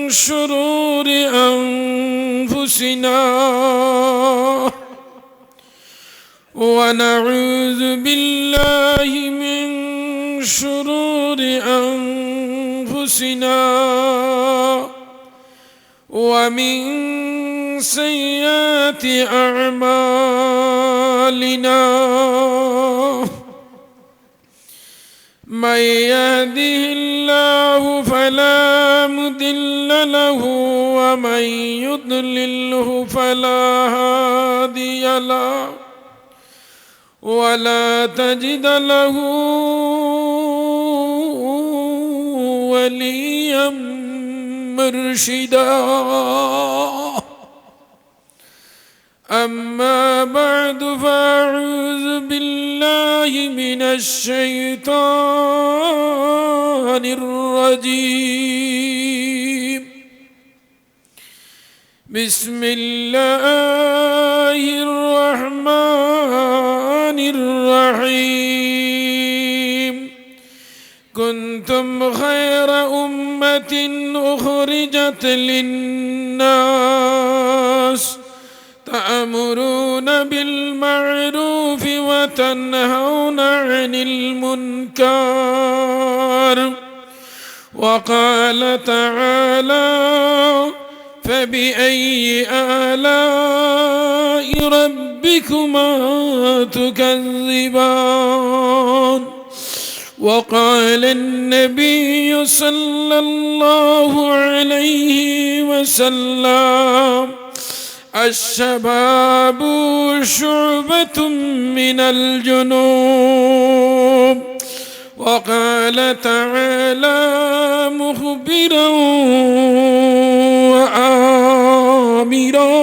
شرور أنفسنا ونعوذ بالله من شرور أنفسنا ومن سيئات أعمالنا من يهده الله فلا مضل له ومن يضلله فلا هادي له ولا تجد له وليا مرشدا أما بعد فأعوذ بالله من الشيطان الرجيم بسم الله الرحمن الرحيم كنتم خير أمة أخرجت للناس تأمرون بالمعروف وتنهون عن المنكر وقال تعالى فبأي آلاء ربكما تكذبان وقال النبي صلى الله عليه وسلم الشباب شعبة من الجنوب وقال تعالى مخبرا وآمرا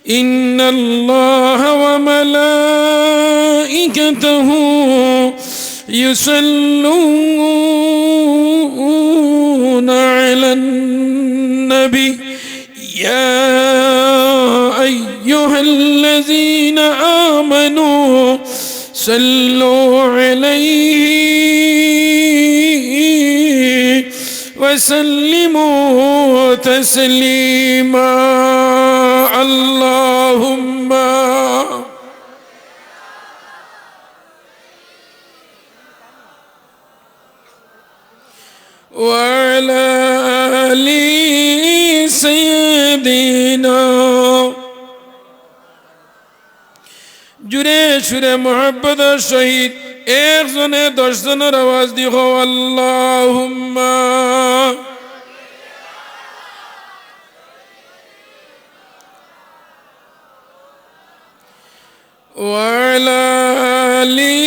إن الله وملائكته يصلون على النبي يا أيها الذين آمنوا صلوا عليه وسلموا تسليما اللهم وعلى آل سيدنا জুড়ে সুরে মোহাব্বতের সহিত একজনে 10 জনের আওয়াজ দিও আল্লাহুম্মা ওয়ালা আলি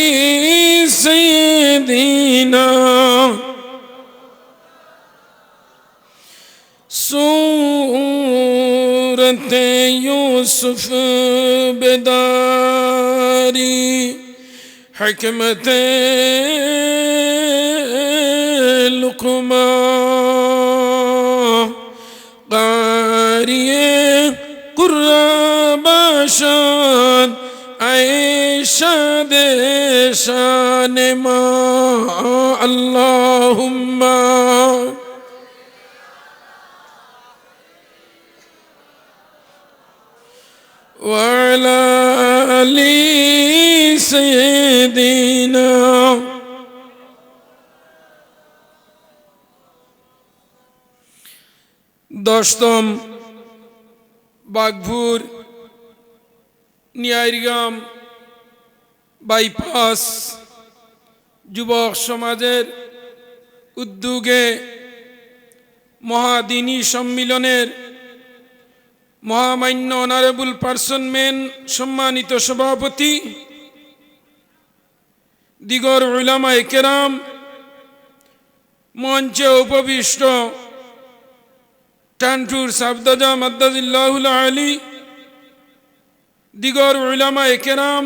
সাইয়্যিদিনা सूरत यूसुफ बेदारी हकमत लुक़मा क़ारिए क़ुर्रा बाशाद आयशा दे शान मा अल्लाहुम्मा وعلى آل سيدنا দশম বাগভুর নিয়াইরগাম বাইপাস যুবক সমাজের উদ্যোগে মহাদিনী সম্মিলনের মহামান্য অনারেবল পারসন মেন সম্মানিত সভাপতি দিগর উলামায়ে কেরাম মঞ্চে উপবিষ্ট টানটুর সাবদাজা মাদ্দাজিল্লাহুল আলী দিগর উলামায়ে কেরাম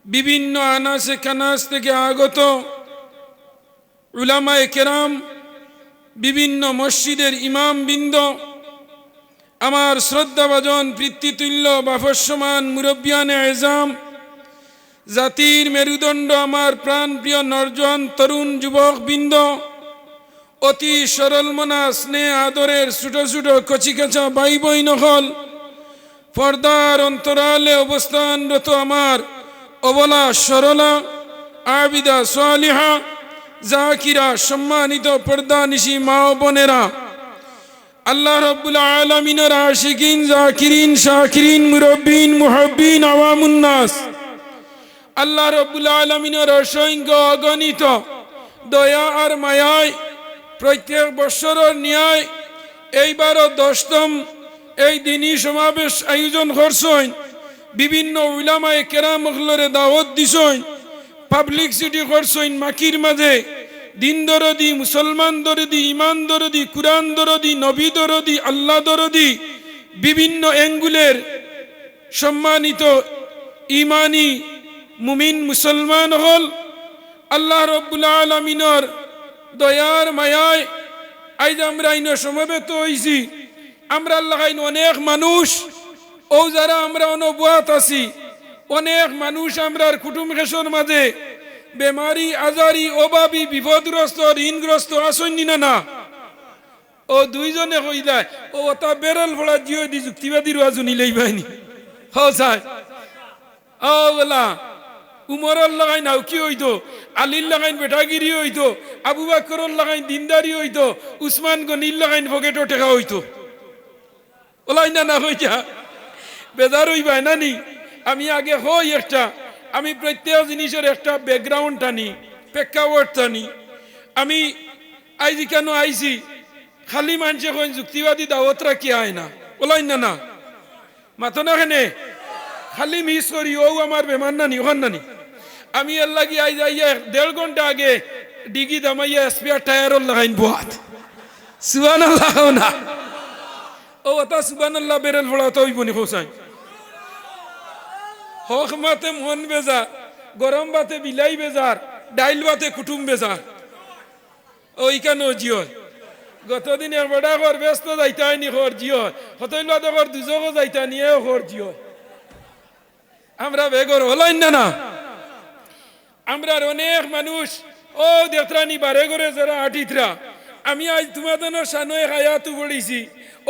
বিভিন্ন আনাসে কানাস থেকে আগত উলামায়ে কেরাম বিভিন্ন মসজিদের ইমামবৃন্দ আমার শ্রদ্ধাভাজন পিতৃতুল্য বাফস্যমান মুরব্বিয়ানে আজম জাতির মেরুদণ্ড আমার প্রাণপ্রিয় নরজন তরুণ যুবকবৃন্দ অতি সরল মনা স্নেহ আদরের ছোট ছোট কচিকাচা ভাই বই নহল পর্দার অন্তরালে অবস্থানরত আমার অবলা সরলা আবিদা সালিহা জাকিরা সম্মানিত পর্দা নিশি মা ও বোনেরা, আল্লাহ রাব্বুল আলামিনের আশিকিন জাকিরিন শাকিরিন মুরব্বিন মুহাব্বিন আওয়ামুন নাস, আল্লাহ রাব্বুল আলামিনের অসংখ্য অগণিত দয়া আর মায়ায় প্রত্যেক বৎসরের ন্যায় এইবারও 10তম এই দিনই সমাবেশ আয়োজন করছেন। বিভিন্ন উলামায়ে কেরাম হলরে দাওয়াত দিছেন, পাবলিসিটি করছেন মাকির মাঝে। দিন দরদি, মুসলমান দরদি, ইমান দরদি, কুরআন দরদি, নবী দরদি, আল্লাহ দরদি, বিভিন্ন অ্যাঙ্গুলের সম্মানিত ইমানি মুমিন মুসলমান হল আল্লাহ রাব্বুল আলামিনের দয়ার মায়ায় আজ আমরা ইনো সমবেত হইছি। আমরা আল্লাহ অনেক মানুষ ও যারা আমরা অনুবাত আছি, অনেক মানুষ আমরার কুটুম খেসর মাঝে বেমারি আজারি অভাবী বিপদগ্রস্ত ঋণগ্রস্ত আসেননি না না। ও দুইজনে কই যায় ও তা বেরল ভোড়া জিও দি যুক্তিবাদী রাজু নিলেই বাইনি হয় ও বলা উমরর লাগাই নাও কি হইতো, আলীর লাগাইন বেটাগিরি হইতো, আবু বাকরর লাগাইন দিনদারি হইতো, উসমান গনির লাগাইন পকেটও টেকা হইতো। ওলাই না না হইতা বেজার হইবাই নানি। আমি আগে হই একটা, আমি প্রত্যেক জিনিসের একটা ব্যাকগ্রাউন্ড টানি, প্রেক্ষাপট টানি। আমি আইজি কেন আইছি, খালি মানুষে কইন যুক্তিবাদী দাওয়াত রাখি আয় না, ওলাই না না মাতো না কেনে খালি মিস করি ও আমার বেমান নানি ওখান নানি। আমি আল্লাহ কি আই যাইয়া 1.5 ঘন্টা আগে ডিগি দামাইয়া স্পেয়ার টায়ারও লাগাইন বোয়াত সুবহানাল্লাহ না ও তা সুবহানাল্লাহ বেরেল ফোড়া তো হইবনি হোসাই হক মাতে মন বেজার, গরম বাতে বিলাই বেজার, ডাইল বাতে কুটুম বেজার। ওই কেন জিও গতদিন বড়া ঘর ব্যস্ত যাইতানি ঘর জিও হতইল ঘর দুজক যাইতানি এ ঘর জিও আমরা বেগর হলাই না না। আমরা অনেক মানুষ ও দেত্রানি বারে ঘরে যারা আটিতরা, আমি আজ তোমাদের সানয়ে হায়াতু পড়িছি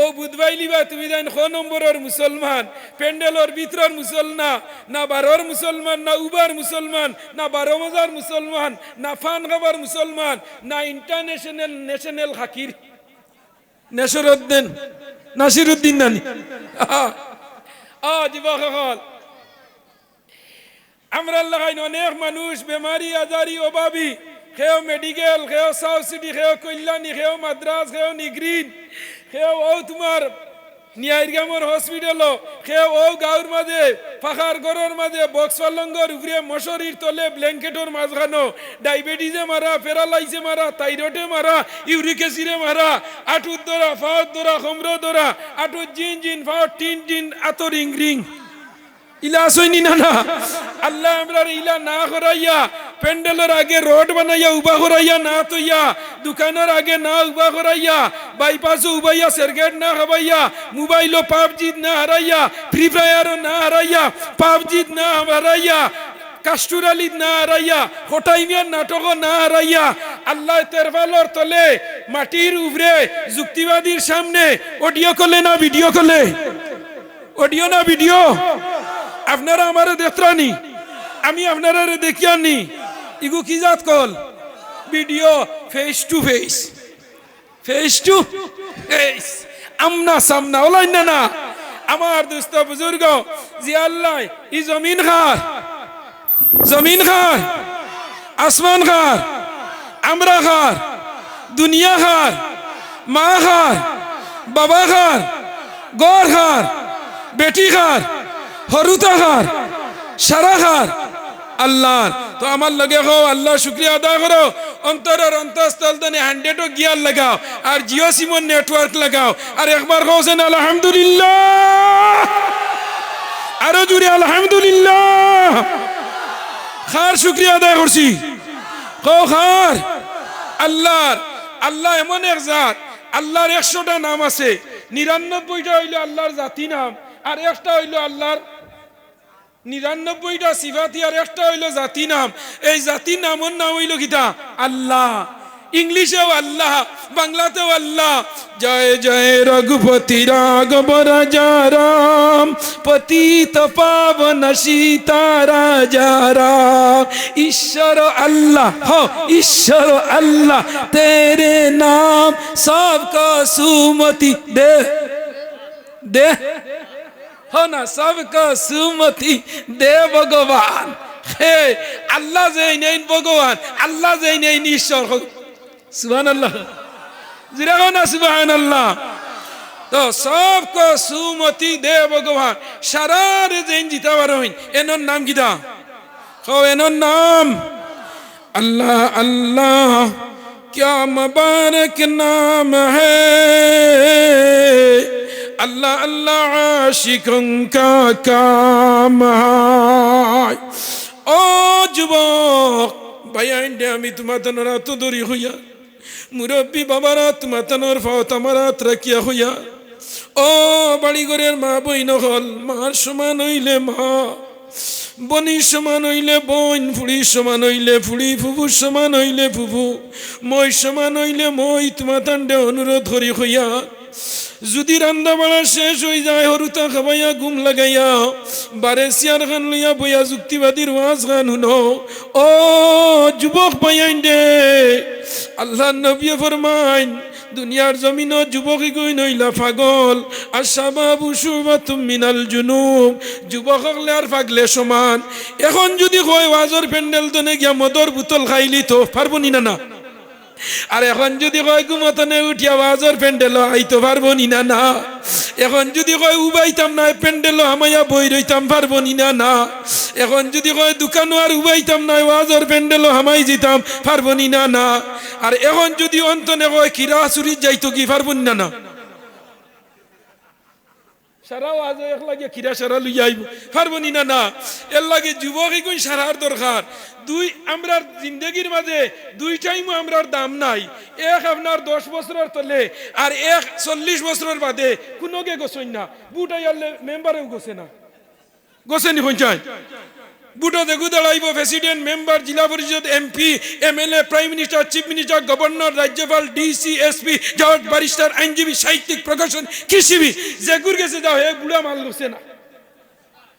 ও বুধবাইলিবা তুমি জান খ নম্বরের মুসলমান, প্যান্ডেলর ভিতরের মুসলমান না 12 মুসলমান, না উবার মুসলমান, না 12 মজার মুসলমান, না ফান খাবার মুসলমান, না ইন্টারন্যাশনাল ন্যাশনাল হাকির নাসিরউদ্দিন নানি যুবক হল। আমরা আল্লাহ অনেক মানুষ বেমারি আজারি অভাবী, খেও মেডিকেল, খেও সাউথ সিটি, খেও কল্যাণী, খেও মাদ্রাস, খেও নিগ্রিন, খেও ও তোমার নিয়াইরগামর হসপিটাল, খেও ও গাঁর মাঝে ফাঁকার ঘরের মাঝে বক্স পালঙ্গর উপরে মশারির তলে ব্ল্যাঙ্কেটর মাঝখানো, ডায়াবেটিসে মারা, প্যারালাইসে মারা, থাইরয়েডে মারা, ইউরিক অ্যাসিডে মারা, আটুর ধরা, ফাওয়ার ধরা, খমর ধরা, আটুর জিন জিন, ফাওয়ার টিন টিন, আতর রিং রিং ইলা আসইনি না না। আল্লাহ আমরা ইলা না করাইয়া প্যান্ডেলের আগে রোড বানাইয়া উবা করাইয়া না তৈয়া, দোকানের আগে না উবা করাইয়া, বাইপাসও উবাইয়া সেরগেট না খাবাইয়া, মোবাইলও পাবজি না হারাইয়া, ফ্রি ফায়ারও না হারাইয়া, পাবজি না হারাইয়া, কাস্টুরালিদ না হারাইয়া, হোটাইমিয়ার নাটকও না হারাইয়া, আল্লাহ তেরবালর তলে মাটির উপরে যুক্তিবাদীর সামনে অডিও কলে না ভিডিও কলে, অডিও না ভিডিও আপনারা আমারে দেখরানি, আমি আপনারা দেখিয়ানি, ইগু কি জাত call video face to face, face to face, আমনা সামনা ওলাই না না। আমার দোস্ত বুজুর্গ জি আল্লাহ ই জমিন খার, জমিন খার, আসমান খার, আমরা খার, দুনিয়া খার, মা খার, বাবা খার, গড় খার, বেটি খার, হরুতা খার, সারা খার আল্লাহ। তো আমার লগে হো আল্লাহ শুক্রিয়া আদায় করো, অন্তরের অন্তঃস্থল দনে 100 গিয়ার লাগাও আর জিও সিমন নেটওয়ার্ক লাগাও আর একবার কওছেন আলহামদুলিল্লাহ, আরো জুড়ে আলহামদুলিল্লাহ। খার শুক্রিয়া আদায় করছি কো খার আল্লাহর। আল্লাহ এমন এক জাত, আল্লাহর 100টা নাম আছে, 99টা হইল আল্লাহর জাতি নাম, আর একটা হইল আল্লাহর 99টা সিফাতি, আর একটা হইল জাতি নাম। এই জাতি নামের নাম হইল কিতা আল্লাহ। ইংলিশেও আল্লাহ, বাংলাতেও আল্লাহ। জয় জয় রঘুপতি রাঘব রাজা রাম, পতিত পাবন সীতারাজা রাম। ঈশ্বর আল্লাহ हो, ঈশ্বর আল্লাহ तेरे नाम सबको सुमति दे दे हो ना, सबको सुमति दे भगवान। हे আল্লাহ যে নেই ভগবান, আল্লাহ যে নেই ঈশ্বর। সুবহানাল্লাহ, জিরা না সুবহানাল্লাহ। তো सबको सुमति दे भगवान, সারার যেন জিতা পারোইন। এনর নাম কিটা? हो এনর নাম अल्लाह। अल्लाह क्या मुबारक नाम है, अल्लाह अल्लाह आशिकों का काम है। ओ যুবক ভাইয়া, আমি তোমার তনরা তো দরি হইয়া, মুরব্বী বাবারা তোমার তনর ফাও তামারাত রাখিয়া হইয়া। ও বাড়িঘরের মা বইন হল, মার সমান হইলে মা, বনির সমান হইলে বোন, ফুড়ির সমান হইলে ফুড়ি, ফুফুর সমান হইলে ফুফু, মই সমান হইলে মই। তোমার তান্ডে অনুরোধ করি হইয়া, যদি রান্না বাড়া শেষ হয়ে যায় হরুতা খাবাইয়া ঘুম লাগাইয়া বারে সিয়ার খান লইয়া বইয়া যুক্তিবাদীর ওয়াজ গান শুনো। ও যুবক পাইয়াইন দে, আল্লাহ নবী ফরমাইন দুনিয়ার জমিন যুবক গই নইলা পাগল, আর শাবাবু শুবাতুম মিনাল জুনুব। যুবক হলে আর পাগলে সমান। এখন যদি কয় ওয়াজর প্যান্ডেল তনে গিয়া মদর বোতল খাইলি তো পারবো নি না? আর এখন যদি কয় ঘুমতনে উঠিয়া ওয়াজর প্যান্ডেল আইতো পারবো নি না? এখন যদি কয় উবাইতাম না প্যান্ডেল আমাইয়া বই রইতাম পারবো নি না? এখন যদি কয় দোকানও আর উবাইতাম না ওয়াজর প্যান্ডেল হামাই যেতাম পারবো নি না? আর এখন যদি অন্তনে কয় কিরা চুরি যাইতো কি পারবো নি না? সারা ওয়াজ এক লাগে কিরা সারা লইয়া আইব পারবো নি না? এর লাগে যুবকই কই সারার দরকার। দুই আমরার জিন্দগির মাঝে দুই টাইমও আমরার দাম নাই। এক আপনার 10 বছরের তলে, আর এক 40 বছরের বাদে কোনোকে গোসেন না। বুটাই আনলে মেম্বারেও গোসে না, গোসেনি পঞ্চায়েত বুটো দেখু দাঁড়াইব প্রেসিডেন্ট, মেম্বার, জিলা পরিষদ, MP, MLA, prime minister, chief minister, governor, রাজ্যপাল, ডিসি, এসপি, জজ, ব্যারিস্টার, আইনজীবী, সাহিত্যিক, প্রকাশন, কৃষিবি যেগুর গেছে যাও হে বুড়া মাল গোসে না,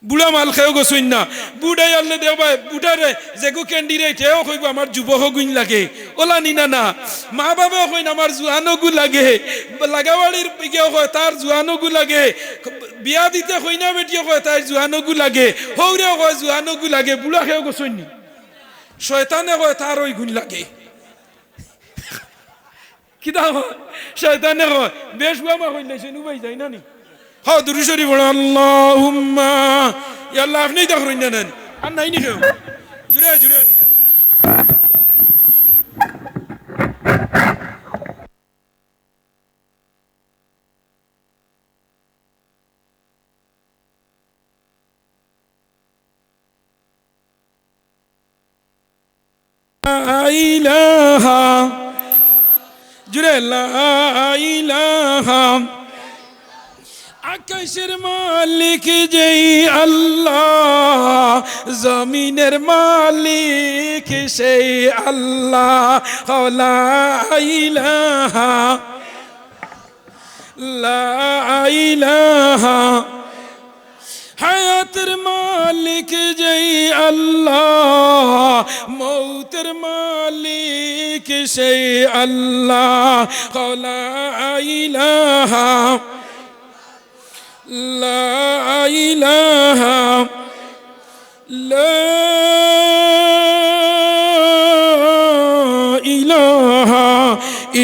বুড়া মাল খেয়েও গোসইন না। বুড়াই আনলে দেওয়া বুড়ারে যেগু ক্যান্ডিডেট হেও কইব আমার যুবক গুণ লাগে, ওলা নিনা না। মা বাবাও কইন আমার জুয়ানগু লাগে, লাগাবাড়ির গিয়েও কয় তার জুয়ানগু লাগে, বিয়া দিতে কইনা বেটিও কয় তার জুয়ানগু লাগে, হৌরেও কয় জুয়ানগু লাগে। বুড়া খেয়েও গোসইন নি, শয়তানে কয় তার ওই গুণ লাগে। কিতা কয় শয়তানে কয় বেশ বাবা কইলে সে নুবাই যায় না নি। হ্যাঁ দুরূদ শরীফ পড়ো আল্লাহুম্মা, ইয়া আল্লাহ আপনি দেখুন নেন আর নাই নি কেউ জুড়ে জুড়ে। লা ইলাহা, জুড়ে লা ইলাহা। আকাশের মালিক যেই আল্লাহ, জমিনের মালিক সেই আল্লাহ। লা ইলাহা, লা ইলাহা। হায়াতের মালিক যেই আল্লাহ, মৌতের মালিক সেই আল্লাহ। লা ইলাহা, لا إله لا إله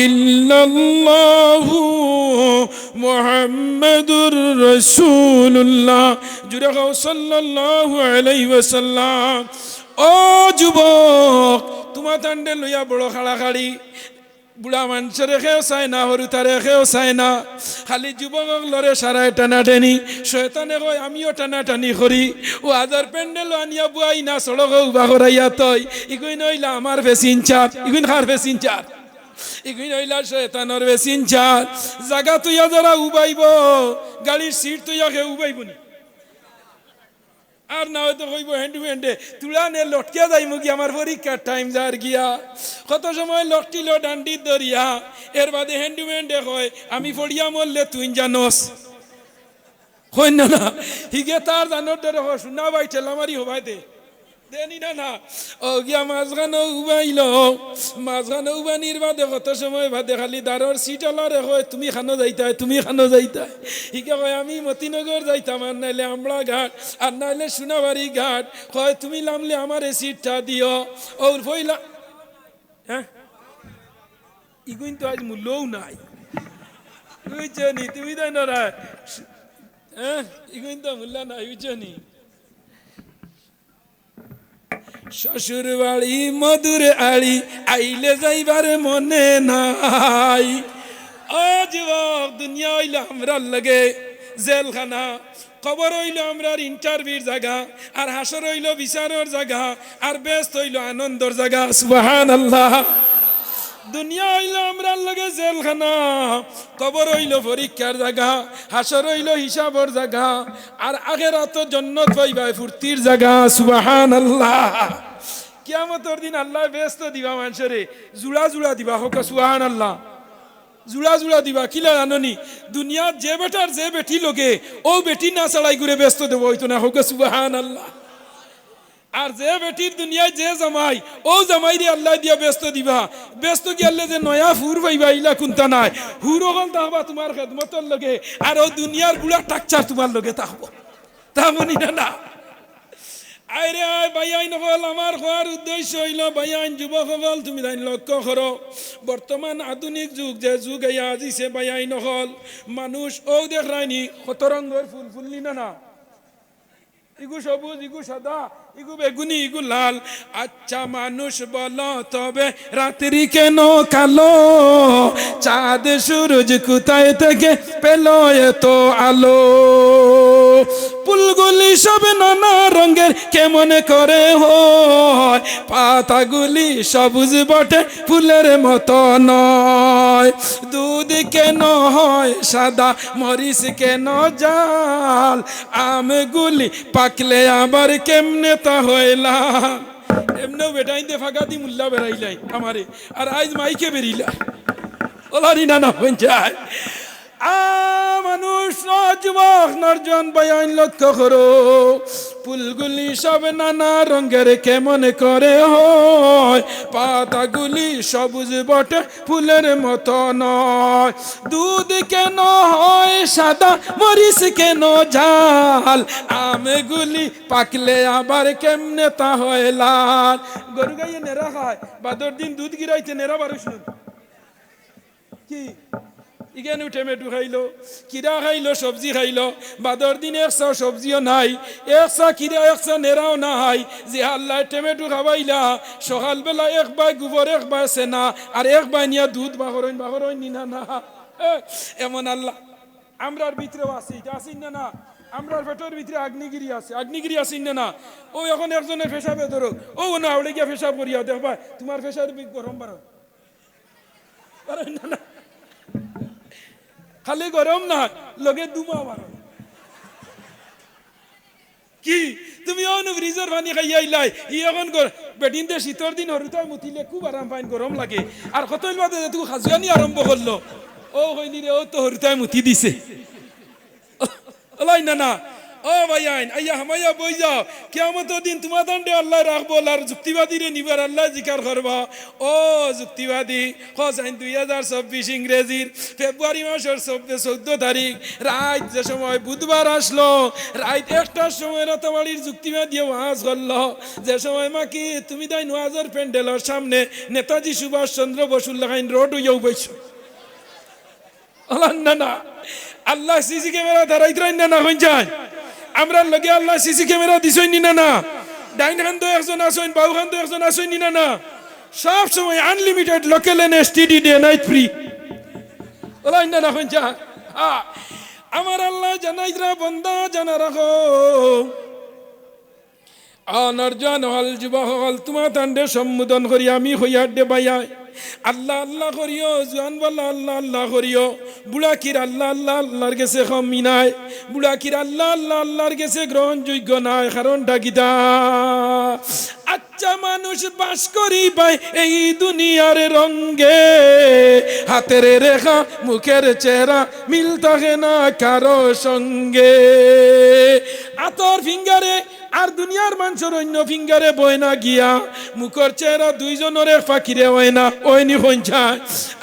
إلا الله محمد رسول الله صلى الله عليه وسلم। ও যুবক তোমার তান্ডে লইয়া বড় খাড়াখাড়ি, বুড়া মানুষের রেখেও চায় না, হরুতা রেখেও চায় না, খালি যুবক লড়ে সারায় টানাটানি। শয়তানে কয় আমিও টানাটানি করি, ও হাজার প্যান্ডেল আনিয়া বুয়াই না সড়ক উবা করাইয়া তই ইগুই নইলা আমার বেসিন চার, ইগুই খার বেসিন চার, ইগুই নইলা শয়তানোর বেসিন চার। জাগা তুইয়া যারা উবাইব, গাড়ির সিট তুইয়া খেয়ে উবাইব নি, আর না হয়তো কইব হ্যান্ডে তুলা নে লটকিয়া যাই মুগি আমার পরীক্ষার টাইম যার গিয়া কত সময় লটকিল ডান্ডি দরিয়া এর বাদে হ্যান্ডে কয় আমি পড়িয়া মরলে তুই জানোস কই না না হিগে তার জানোর ধরে শোনা ভাই ঠেলামারি হবাই দে দেনি না না ও গিয়া মাঝখানে উবাইল মাঝখানে উবানির বাদে কত সময় বাদে খালি দারর সিট আলারে কয় তুমি খানো যাইতাই তুমি খানো যাইতাই হিকে কয় আমি মতিনগর যাইতাম আর নাইলে আমলা ঘাট আর নাইলে সোনাবাড়ি ঘাট কয় তুমি নামলে আমার এই সিটটা দিও ওর ফইলা হ্যাঁ ইগুইন তো আজ মূল্যও নাই বুঝছনি তুমি তাই না হ্যাঁ ইগুইন তো মূল্য নাই বুঝছনি শ্বশুর বাড়ি মধুর আড়ি আইলে যাইবার মনে নাই ও যুবক দুনিয়া হইল আমরার লাগে জেলখানা কবর হইল আমরার ইন্টারভিউর জায়গা আর হাসর হইল বিচারের জায়গা আর ব্যস্ত হইল আনন্দর জায়গা সুবহানাল্লাহ দুনিয়া হইল আমরার লগে জেলখানা কবর হইল পরীক্ষার জায়গা হাসর হইল হিসাবর জায়গা আর আখিরাত জান্নাত পাইবাই ফুর্তির জায়গা সুবহানাল্লাহ কিয়ামতের দিন আল্লাহ ব্যস্ত দিবা মানুষরে জুড়া জুড়া দিবা হোক সুবহানাল্লাহ জুড়া জুড়া দিবা কিলা জাননি দুনিয়ার যে বেটার যে বেটি লগে ও বেটি না ছাড়াই ঘুরে ব্যস্ত দেব হইতো না হোক সুবহানাল্লাহ আর যে বেটির দুনিয়ায় যে জামাই ও জামাই রে আল্লাহ দিয়া ব্যস্ত দিবা ব্যস্ত গেলে যে নয়া ফুর পাইবা ইলা কোনটা নাই হুর হল তাহবা তোমার খেদমতর লগে আর ও দুনিয়ার বুড়া টাকচার তোমার লগে তাহব তা মনি না না আইরে আয় বাইআইন হল আমার হওয়ার উদ্দেশ্য হইল বাইআইন যুবক হল তুমি তাই লক্ষ্য করো বর্তমান আধুনিক যুগ যে যুগ এই আজিছে বাইআইন হল মানুষ ও দেখায়নি কত রঙের ফুল ফুললি না না ইগু সবুজ ইগু সাদা ইগু বেগুনি ইগু লাল আচ্ছা মানুষ বলো তবে রাত্রি কেন কালো চাঁদ সূরজ কোথায় থেকে পেল এত আলো ফুলগুলি সব নানা রঙের কেমন করে হয় পাতাগুলি সবুজ বটে ফুলের মতো নয় দুধ কেন হয় সাদা মরিচ কেন জাল আমগুলি পাকলে আবার কেমনে তা হইলা এমনিও বেটাইতে ফাঁকা দি মুল্লা বেড়াইলাই আমারে আর আজ মাইকে বেরিলা ওলারি নানা পঞ্চায় মানুষ যুবক নরজন বয়ান লক্ষ্য করো ফুলগুলি সব নানা রঙের কেমন করে হয় পাতাগুলি সবুজ বটে ফুলের মতো নয় দুধ কেন হয় সাদা মরিচ কেন ঝাল আমগুলি পাকলে আবার কেমনে তা হয় লাল গরু গাইয়ে নেড়া খায় বাদর দিন দুধ গিরাইতে নেড়া বারো শুনুন কি ইগেন টমেটো খাইলো কিরা খাইলো সবজি খাইলো বাদর দিন একশো সবজিও নাই একশা কিরা একশা নেরাও নাই যে আল্লাহ টমেটো খাবাইলা সকালবেলা একবার গোবর একবার সেনা আর একবার নিয়ে দুধ বাহরইন নিনা না এমন আল্লাহ আমরার ভিতরেও আছে এটা আসিন না না আমরার পেটের ভিতরে আগ্নিগিরি আসিন না না ও এখন একজনের পেশাবে ধরো ও না আউড়ে গিয়া পেশাব করিয়া দেখবা তোমার পেশার গরম বাড়ো না না খালি গরম না লগে দুমা মারো কি তুমি অন ফ্রিজের পানি খাইয়া আইলাই ই এখন বেদিন দে শীতর দিন হরুতায় মুতিলে খুব আরাম পাইন গরম লাগে আর কতই বাদে তুই খাজুয়ানি আরম্ভ করলো ও হইনি রে ও তো হরুতায় মুতি দিছে ওলাই না না ও ভাইয়াইন আইয়া হামাইয়া বই যাও কিয়ামতের দিন তোমার দণ্ডে আল্লাহ রাখবো আর যুক্তিবাদী রে নিবার আল্লাহ জিকার করবা ও যুক্তিবাদী হসাইন 2024 ইংরেজির ফেব্রুয়ারি মাসের 14 তারিখ রাত যে সময় বুধবার আসলো রাত 1টার সময় রাতাবাড়ির যুক্তিবাদী ওয়াজ করলো যে সময় মাকি তুমি তাই ওয়াজের প্যান্ডেলের সামনে নেতাজি সুভাষ চন্দ্র বসুর লাগাইন রোড হইয়াও বইছো না না আল্লাহ সিসি ক্যামেরা ধরাইতে না হইন যায় আমরা লগে আল্লাহ সিসি ক্যামেরা দিছই নি না ডাইন খান তো একজন আসেন বাউ খান তো একজন আসেন নি না সব সময় unlimited local and STD day night free ওলাই না হইন যা আমার আল্লাহ জানাইরা বন্দা জানা রাখো অনর্জন হল যুবক হল তোমার তান্ডে সম্বোধন করি আমি হইয়া দে বাইয়া আল্লাহ আল্লাহ করিও, জোয়ান বল্লা আল্লাহ আল্লাহ করিও, বুড়া কির আল্লাহ আল্লাহ আল্লাহর গেছে কমি নাই, বুড়া কির আল্লাহ আল্লাহ আল্লাহর গেছে গ্রহণযোগ্য নাই। কারণটা কিতা? আচ্ছা মানুষ বাস করি পাই এই দুনিয়ার রঙ্গে, হাতের রেখা মুখের চেহারা মিল থাকে না কারো সঙ্গে। আতর ফিঙ্গারে আর দুনিয়ার মানুষের অন্য ফিঙ্গারে বয় না গিয়া, মুখের চেহারা দুইজনের ফাঁকিরে হয় না, ওইনি পঞ্চায়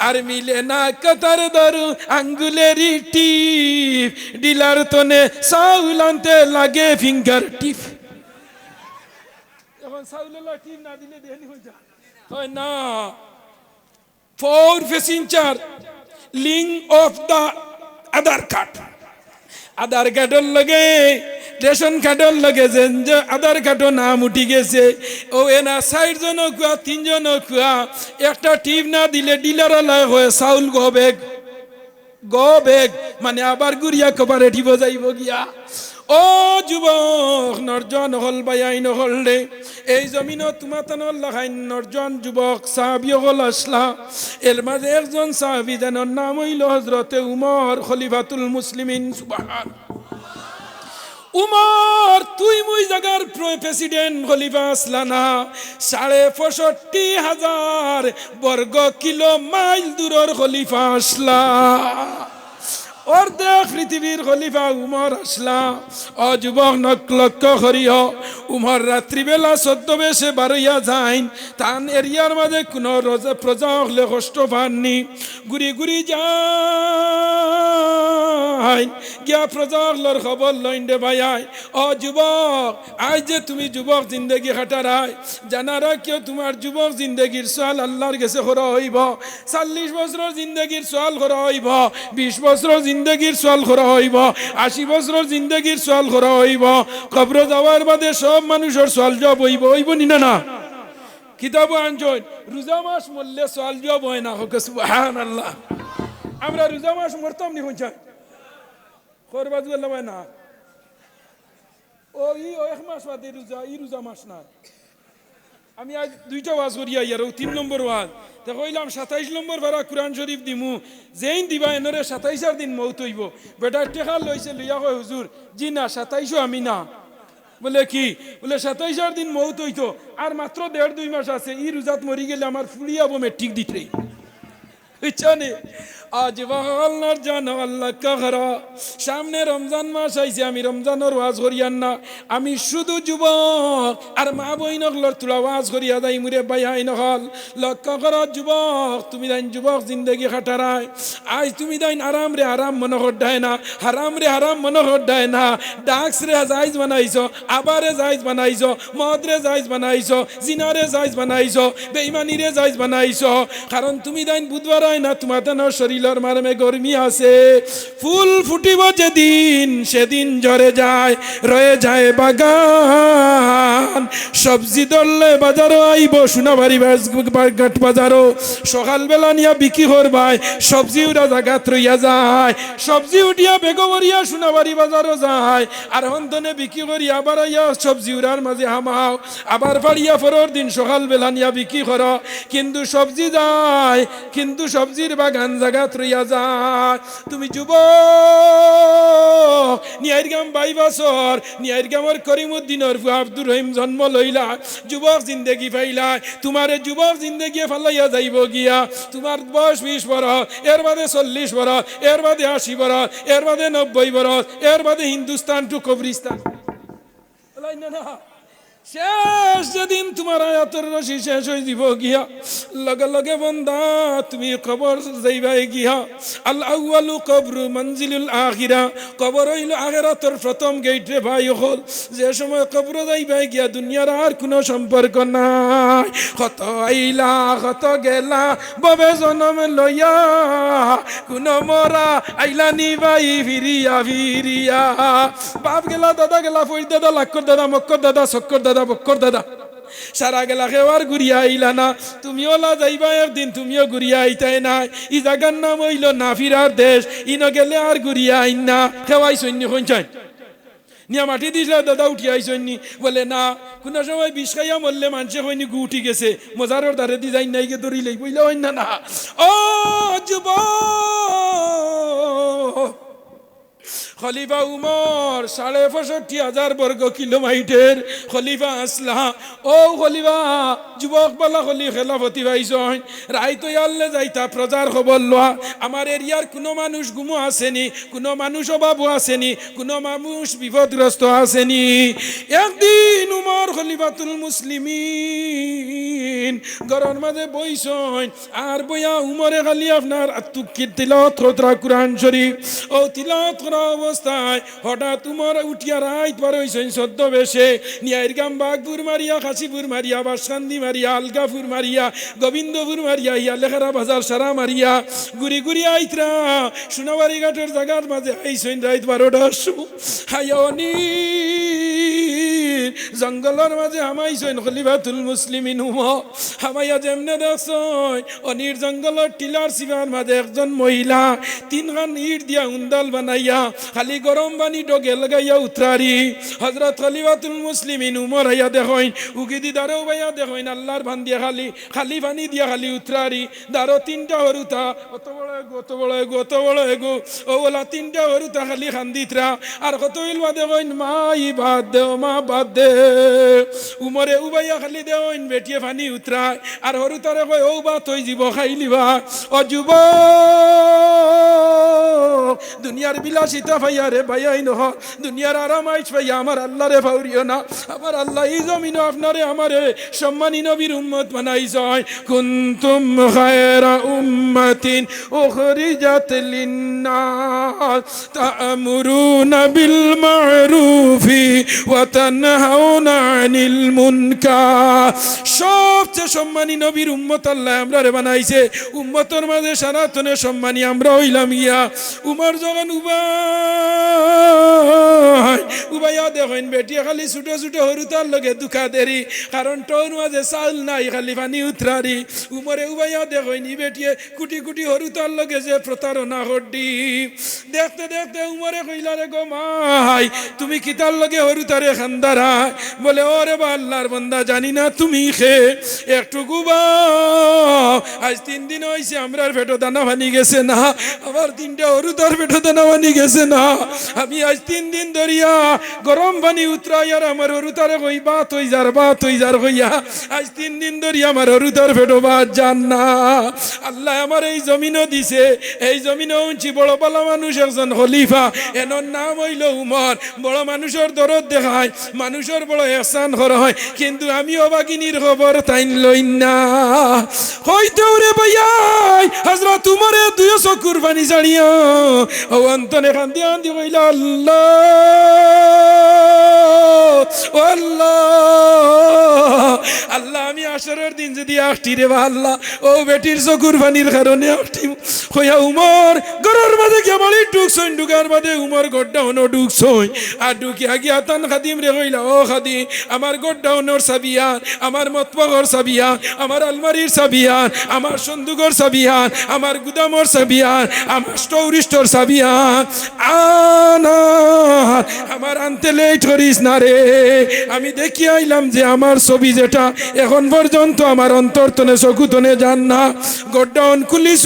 আর মিলে না কাতার দারু আঙ্গুলেরই টিপ, ডিলার তনে চাউল আনতে লাগে ফিঙ্গার টিপ। এখন চাউলের টিপ না দিলে দেনি হয়ে যায়, হয় না। ফোর ফেসিঞ্চার link of the Aadhaar card, Aadhaar কার্ডের লগে রেশন কার্ডের লগে যে আধার কার্ডও নাম উঠি গেছে, ও এনা 60 জন কুয়া 3 জন কুয়া একটা টিপ না দিলে ডিলার হয়ে চাউল গো বেগ মানে আবার গুড়িয়া কোপারেটিভ যাইব গিয়া। ও যুবক নরজন হল বাই নহল রে, এই জমিনত তোমার লাগাই নরজন যুবক সাহাবি হল আসলা। এর মাঝে একজন সাহাবি যেন নাম হইল হজরতে উমর খলিফাতুল মুসলিমিন। সুবহান উমর, তুই মুই জাগার প্রেসিডেন্ট খলিফা আসলা না, 65,000 বর্গ কিলো মাইল দূরের খলিফা আসলা। অর্ধেক পৃথিবীর খলিফা উমর আসলা। অযুবক লক্ষ্য করিও, উমর রাত্রিবেলা 14 বেশে বারইয়া যাইন, তান এরিয়ার মাঝে কোনো প্রজা হলে কষ্ট পাননি, ঘুরি ঘুরি যাই গিয়া প্রজা হলোর খবর লইন দে ভাই। ও যুবক, আজ যে তুমি যুবক জিন্দগি খাটারাই, জানা রাখিও তোমার যুবক জিন্দগির সোয়াল আল্লাহর কাছে করা হইব। 40 বছর জিন্দগির সোয়াল করা হইব, 20 বছর জিন্দগির সোয়াল করা হইব, 80 বছর জিন্দগির সোয়াল করা হইব। কবর যাওয়ার বাদে সব মানুষের সোয়াল জব হইব নি না? কিতাব আনজয় রোজা মাস মরলে সোয়াল জব হয় না। হোক সুবহানাল্লাহ। আমরা রোজা মাস মরতাম নি পঞ্চায়েত করবাজ গেল না, ও এক মাস বাদে রোজা, রোজা মাস না। আমি আজ 2টা ওয়াজ করি আর 3 নম্বর ওয়াজ তে কইলাম 27 নম্বর ভাড়া কোরআন শরীফ দিমু, যেইন দিবা এনরে 27 দিন মৌত হইব। বেটা টেকা লইছে লইয়া কয় হুজুর জি না 27 আমি না। বলে কি? বলে 27 দিন মৌত হইতো আর মাত্র 1.5-2 মাস আছে, রোজাত মরি গেলে আমার ফুলিয়াব মেট্রিক দিতে। বুঝছানে আজ আল্লাহর জান আল্লাহ কাহরা, সামনে রমজান মাস আইছে, আমি রমজানের ওয়াজ করিয়ান না, আমি শুধু যুবক আর মা বইনকলর তুলা ওয়াজ করিয়া যাই মুরে বাইহাই নহল। লক্ষ্য কর যুবক, তুমি দাইন যুবক জিন্দগি খাটারায়, আজ তুমি দাইন আরাম রে আরাম মনে হড্ডায় না, হারাম রে হারাম মনে হড্ডায় না, ডাক্স রে জাইজ বানাইছো, আবারে জাইজ বানাইছো, মদ রে জাইজ বানাইছো, জিনারে জাইজ বানাইছো, বেঈমানি রে জাইজ বানাইছো। কারণ তুমি দাইন বুধবার না তোমার শরীরের মারমে গরমি আছে, ফুল ফুটিব যেদিন সেদিন ঝরে যায়, রয়ে যায় বাগান। সবজি ধরলে বাজারও আইব, সোনাবাড়ি ঘাট বাজারও সকালবেলা নিয়া বিক্রি করবাই, সবজি উড়া জাগাত রইয়া যায়, সবজি উঠিয়া বেগবরিয়া সোনাবাড়ি বাজারও যায়, আর হন্তনে বিক্রি করি আবার আইয়া সবজি উড়ার মাঝে হামাও, আবার ফাড়িয়া পরের দিন সকালবেলা নিয়া বিক্রি করো। কিন্তু সবজি যায়, কিন্তু সবজির বাগান জাগাত রইয়া যায়। তুমি যুবক নিয়াইরগাম 22 বছর, নিয়াইরগামের করিমউদ্দিনের ফুয়া আব্দুর রহিম জন্ম লইলা, যুবক জিন্দেগি পাইলা, তোমারে যুবক জিন্দেগি ফালাইয়া যাইব গিয়া। তোমার বয়স 20 বছর, এর বাদে 40 বছর, এর বাদে 80 বছর, এর বাদে 90 বছর, এর বাদে হিন্দুস্তান টু কবরিস্তান। না শেষ যেদিন তোমার আয়াতের রশি শেষ হয়ে দিব গিয়া, লগে লগে বন্দা তুমি কবর যাইবাই গিয়া। আল আউয়ালু কবরু মনজিলুল আখিরা, কবর হইল আখিরাতের প্রথম গেট রে ভাই হল। যে সময় কবর যাইবাই গিয়া দুনিয়ার আর কোনো সম্পর্ক নাই। কত আইলা কত গেলা ববে জনম লইয়া, কোন মরা আইলা নিবাই ফিরিয়া ফিরিয়া। বাপ গেলা দাদা গেলা, ফইর দাদা, লাক্কর দাদা, মক্কর দাদা, সক্কর দাদা, বক্কর দাদা, সারা গেলা খেওয়ার ঘুরিয়া আইলা না। তুমিও লা যাইবা একদিন, তুমিও ঘুরিয়া আইতাই নাই। ই জায়গার নাম হইল না ফিরার দেশ, ইন গেলে আর ঘুরিয়া আইন না। খেওয়াই সৈন্য কইছাই নিয়া মাটি দিছিল দাদা উঠি আইসনি বলে না কোনো সময় বিষ খাইয়া মরলে মানুষে হয়নি গু উঠি গেছে মজারর দ্বারে দি যাই নাই গে ধরিলেই বইলে হয় না না ও যুব খলিফা উমর 65,000 বর্গ কিলোমিটার খলিফা আসলা ও খলিফা যুবক বলা খলি খেলাফতি ভাইজন রাই তো আল্লে যাইতা প্রজার খবর লওয়া আমার এরিয়ার কোনো মানুষ গুমো আসেনি কোনো মানুষ অভাবও আসেনি কোনো মানুষ বিপদগ্রস্ত আসেনি একদিন উমর খলিফাতুল মুসলিমিন গরর মাঝে বইসন আর বইয়া উমরে খালি আপনার তিলাওয়াত করা কুরআন শরীফ ও তিলাওয়াত করা অবস্থায় হঠাৎ উমর উঠিয়া রাইত পার হইছেন সদ্য বেশে নিয়াইর গাম বাগপুর মারিয়া খাসিপুর মারিয়া বাসকান্দি মারিয়া আলগাপুর মারিয়া গোবিন্দপুর মারিয়া ইয়া লেখারা বাজার সারা মারিয়া গুড়ি গুড়ি আইতরা সোনাবাড়ি ঘাটের জায়গার মাঝে আইছেন রাইত 12টা হায়নি জঙ্গলের মাঝে হামাইছেন খলিফাতুল মুসলিমিন উমর হামাইয়া যেমনে দেখছেন অনির জঙ্গলের টিলার সিবার মাঝে একজন মহিলা 3খান ইট দিয়া উন্দাল বানাইয়া খালি গরম পানি ডগে লাগাইয়া উতরারি হযরত খলিফাতুল মুসলিমিন উমর আইয়া দেখেন উগিদি দারো ভাইয়া দেখেন আল্লাহর ভান দিয়া খালি পানি দিয়া খালি উতরারি দারো 3টা হরুতা অত বড় এগো ও ওলা 3টা হরুতা খালি খান্দিতরা আর কত ইলবা দেখেন মা ই বাদ দে মা বাদ দে উমরে উবাইয়া খালি দেওন বেটিয়ে পানি উতরায় আর হরুতারে কয় ও বা তুই জীব খাইলিবা ও যুব দুনিয়ার বিলাসিতা ভাইয়া রে ভাইয়াই নহ দুনিয়ার আরামাইশ ভাইয়া আমার আল্লাহ রে ভাউরিও না আমার আল্লাহ এই জমিনে আপনারে আমারে সম্মানী নবীর উম্মত বানাইছেন কুনতুম খায়রা উম্মাতিন উখরিজাত লিন্নাস তা'মুরুনা বিল মা'রুফি ওয়া তানহাউনা আনিল মুনকার সবচেয়ে সম্মানী নবীর উম্মত আল্লাহ আমরারে বানাইছে উম্মতের মাঝে সারাতনে সম্মানী আমরা হইলাম ইয়া উমর যখন উবাইয়া দেখেন বেটিয়া খালি ছোট ছোট হরুতার লগে দুঃখা দেরি কারণ তোর মাঝে চাউল নাই খালি পানি উতরারি উমরে উবাইয়া দেখেন বেটিয়ে কুটি কুটি হরুতার লগে যে প্রতারণা করডি দেখতে দেখতে উমরে কইলা রে গো মাই তুমি কিতার লগে হরুতারে খান্দারা বলে ওরে বা আল্লাহর বান্দা জানি না তুমি খে একটু গুবা আজ 3 দিন হইছে আমরার পেটো দানা ভানি গেছে না আবার 3টা হরুতার পেটো দানা ভানি গেছে না আমি আজ 3 দিন ধরিয়া গরম পানি উতরাই আর আমার হরুতারে কই বাত হই যার কইয়া আজ 3 দিন ধরিয়া আমার হরুতার পেটো বাত জান না আল্লাহ আমার এই জমিনও দিছে এই জমিনে উঞ্চি বড় পালা মানুষ একজন খলিফা এনর নাম হইল উমর বড় মানুষের দরদ দেখায় মানুষের বড় এহসান করা হয় কিন্তু আমি অবাগিনীর খবর তাইন লই না হইতে রে ভাইয়াই হযরত উমরে 2 চকুর পানি ছাড়িয়া ও অন্তরে কান্দি কান্দি কইলা আল্লাহ আল্লাহ আমি আসরের দিন যদি আটটি রে বা আল্লাহ ও বেটির চকুর পানির কারণে আটটি হইয়া উমর ঘরের মাঝে কেবলই ঢুকছই ঢুকার বাদে উমর গড্ডাউনও ঢুকছই আর ঢুকিয়া গিয়া তান খাদিম রে কইলা ও খাদিম আমার গড্ডাউনের চাবিয়ান আমার মতবাগর চাবিয়ান আমার আলমারির চাবিয়ান আমার সন্দুকর চাবিয়ান আমার গুদামর চাবিয়ান আমার স্টোরিস্টোর চাবিয়ান আনার আমার আনতে লেট করিস না রে আমি দেখি আইলাম যে আমার ছবি যেটা এখন পর্যন্ত আমার অন্তরতনে চকুতনে যান না গড্ডাউন খুলিস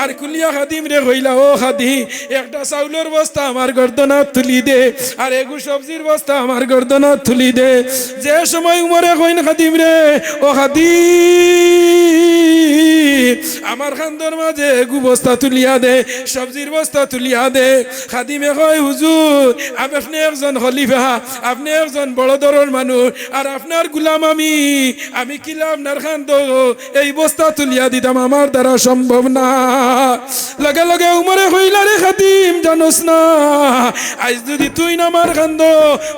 আর কুলিয়া খাদিম রে কইলা ও খাদিম একটা চাউলের বস্তা আমার গর্দনাত তুলি দে আর এগু সবজির বস্তা আমার গর্দনাত তুলি দে যে সময় উমরে কইন খাদিম রে ও খাদিম আমার খান্দর মাঝে এগু বস্তা তুলিয়া দে সবজির বস্তা তুলিয়া দে খাদিমে কয় হুজুর আপনি একজন খলিফা আপনি একজন বড় দরের মানুষ আর আপনার গুলাম আমি কিলা আপনার খান্দ এই বস্তা তুলিয়া দিতাম আমার দ্বারা সম্ভব না লগে লগে উমরে কইলা রে খাদিম জানোস না আজ যদি তুই না আমার খান্দ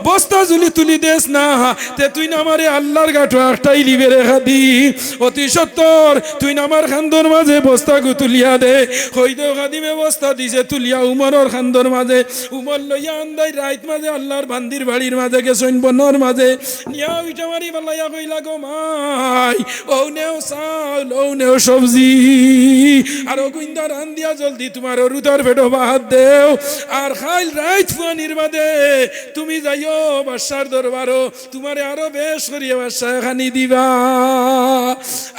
বস্তা জুলি তুলি দেস না তে তুই না আমারে আল্লাহর গাঠো একটাই লিবে রে খাদিম অতি সত্তর তুই না আমার খান্দর মাঝে বস্তা গু তুলিয়া দে হইতো খাদিমে বস্তা দিছে তুলিয়া উমরের খান্দর মাঝে উমর লইয়া আন্দাই রাইত মাঝে আল্লাহর বান্দির বাড়ির মাঝে গেছেন বনর মাঝে নিয়া উঠা মারি বালাইয়া কইলা গো মাই ও নেও চাউল ও নেও সবজি আর ও গুইন্দা রান দিয়া জলদি তোমার রুদার পেটো বাহাত দেও আর খাইল রাইত ফুয়ানির বাদে তুমি যাইও বাদশার দরবারও তোমারে আরো বেশ করিয়া বাদশা খানি দিবা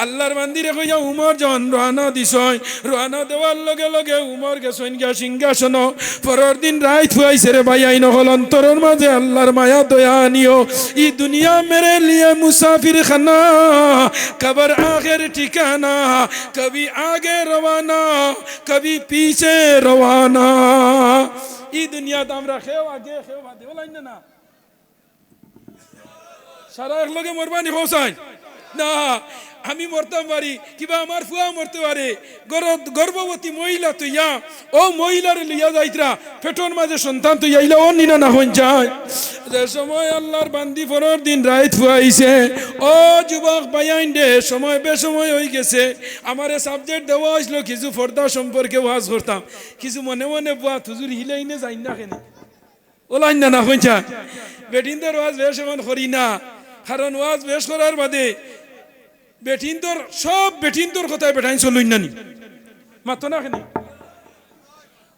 আল্লাহর মন্দিরে কইয়া উমর জন রানা দিছয় রানা দেওয়ার লগে লগে উমর গেছইন গিয়া সিংহাসন পরের দিন রাইত ফুয়াইছে রে ভাই আইন হল অন্তরের মাঝে আল্লাহর মায়া দয়া নিও ই দুনিয়া মেরে লিয়ে মুসাফির খানা কবর আখের ঠিকানা কবি আগে রওয়ানা কবি পিছে রওয়ানা ই দুনিয়াতে আমরা খেও আগে খেও বাদে বলাই না সারা এক লগে মরবানি হোসাইন না আমি মরতাম পারি কিবা আমার ফুয়া মরতে পারে গর্ভবতী মহিলা তুইয়া ও মহিলার লইয়া যাইতরা পেটর মাঝে সন্তান তুই আইলা ও নিনা না হইন যায় যে সময় আল্লাহর বান্দি পরের দিন রাইত ফুয়াইছে ও যুবক বাইন দে সময় বেসময় হয়ে গেছে আমারে সাবজেক্ট দেওয়া হয়েছিল কিছু পর্দা সম্পর্কে ওয়াজ করতাম কিছু মনে মনে বুয়া হুজুর হিলাইনে যাই না কেন ওলাইন না হইন যায় বেটিনদের ওয়াজ বেশ এমন করি না কারণ ওয়াজ বেশ করার বাদে বেটিনদর সব বেটিনদর কথায় বেটাইন চলুন নানি মাতো না কেন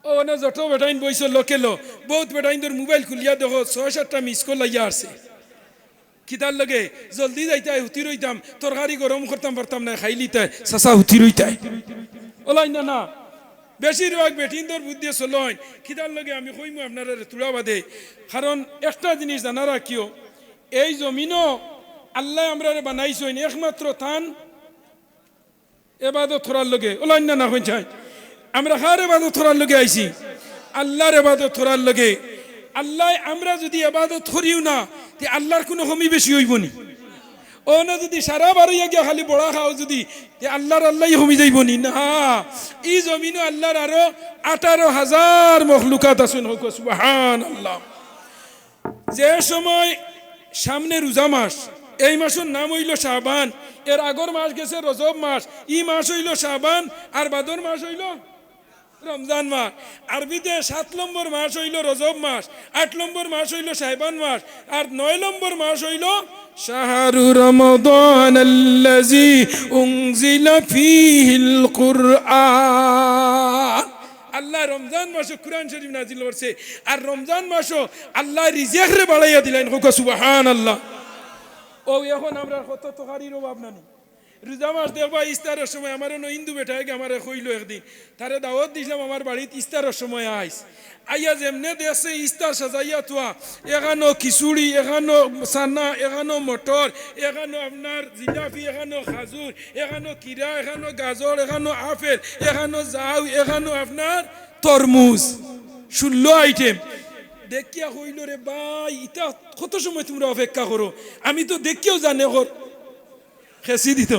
ও না যত বেটাইন বইছ লোকেলো বহুত বেটাইনদর মোবাইল খুলিয়া দেখো 6-7টা মিস কল লাইয়া আসছে কিতার লগে জলদি যাইতাই হুতি রইতাম তরকারি গরম করতাম পারতাম না খাইলি তাই সাসা হুতি রইতাই ওলাই না না বেশিরভাগ বেটিনদর বুদ্ধি চলইন কিতার লগে আমি কইমু আপনারা তুলা বাদে কারণ একটা জিনিস জানারা কিও এই জমিনও আল্লাহ আমরা বানাইছেন একমাত্র তান এবাদত করার লগে ওলাইন না হইন চাই আমরা কার এবাদত করার লগে আইছি আল্লাহর এবাদত করার লগে আল্লাহ আমরা যদি এবাদত করিও না তে আল্লাহর কোনো কমি বেশি হইব নি ও না যদি সারা বারইয়া গিয়া খালি বড়া খাও যদি তে আল্লাহর আল্লাহই কমি যাইব নি না এই জমিনও আল্লাহর আরো 18,000 মখলুকাত আছেন হোক সুবহানাল্লাহ যে সময় সামনে রোজা মাস এই মাসের নাম হইল শাবান এর আগর মাস গেছে রজব মাস ই মাস হইল শাবান আর বাদর মাস হইল রমজান মাস আরবিতে 7 নম্বর মাস হইল রজব মাস 8 নম্বর মাস হইল শাবান মাস আর 9 নম্বর মাস হইল শাহরু রমাদান আল্লাযী উনজিলা ফীহিল কুরআন আল্লাহ রমজান মাসে কুরআন শরীফ নাজিল করছে আর রমজান মাসও আল্লাহ রিজিক রে বাড়াইয়া দিলেন সুবহানাল্লাহ ও এখন আমরা কত তরকারির অভাব নানি রোজা মাস দেখবা ইফতারের সময় আমার হিন্দু বেটাকে আমার কইলো একদিন তারে দাওয়াত দিলাম আমার বাড়িতে ইফতারের সময় আইস আইয়া যেমনে দেশে ইফতার সাজাইয়া তোয়া এখানো খিচুড়ি এখানো সানা এখানো মটর এখানো আপনার জিলাপি এখানো খাজুর এখানো কিরা এখানো গাজর এখানো আপেল এখানো জাউ এখানো আপনার তরমুজ 16 আইটেম দেখিয়া হইল রে ভাই ইটা কত সময় তোমরা অপেক্ষা করো আমি তো দেখিও জানে কর খেসি দিত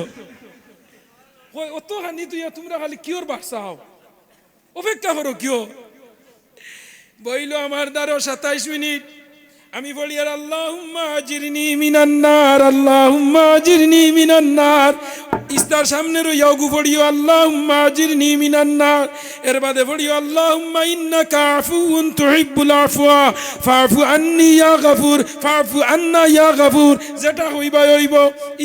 অত হানি তুই তোমরা খালি কিওর বাসা হও অপেক্ষা করো কিও বইল আমার দ্বারা 27 মিনিট আমি বলি আর আল্লাহুম্মা আজিরনি মিনান নার আল্লাহুম্মা আজিরনি মিনান নার ইস্তার সামনে রইয়াও গু পড়িও আল্লাহুম্মা আজিরনি মিনান নার এর বাদে পড়িও আল্লাহুম্মা ইন্নাকা আফুউন তুহিব্বুল আফওয়া ফাফু আন্নি ইয়া গফুর ফাফু আন্না ইয়া গফুর যেটা হইবা হইব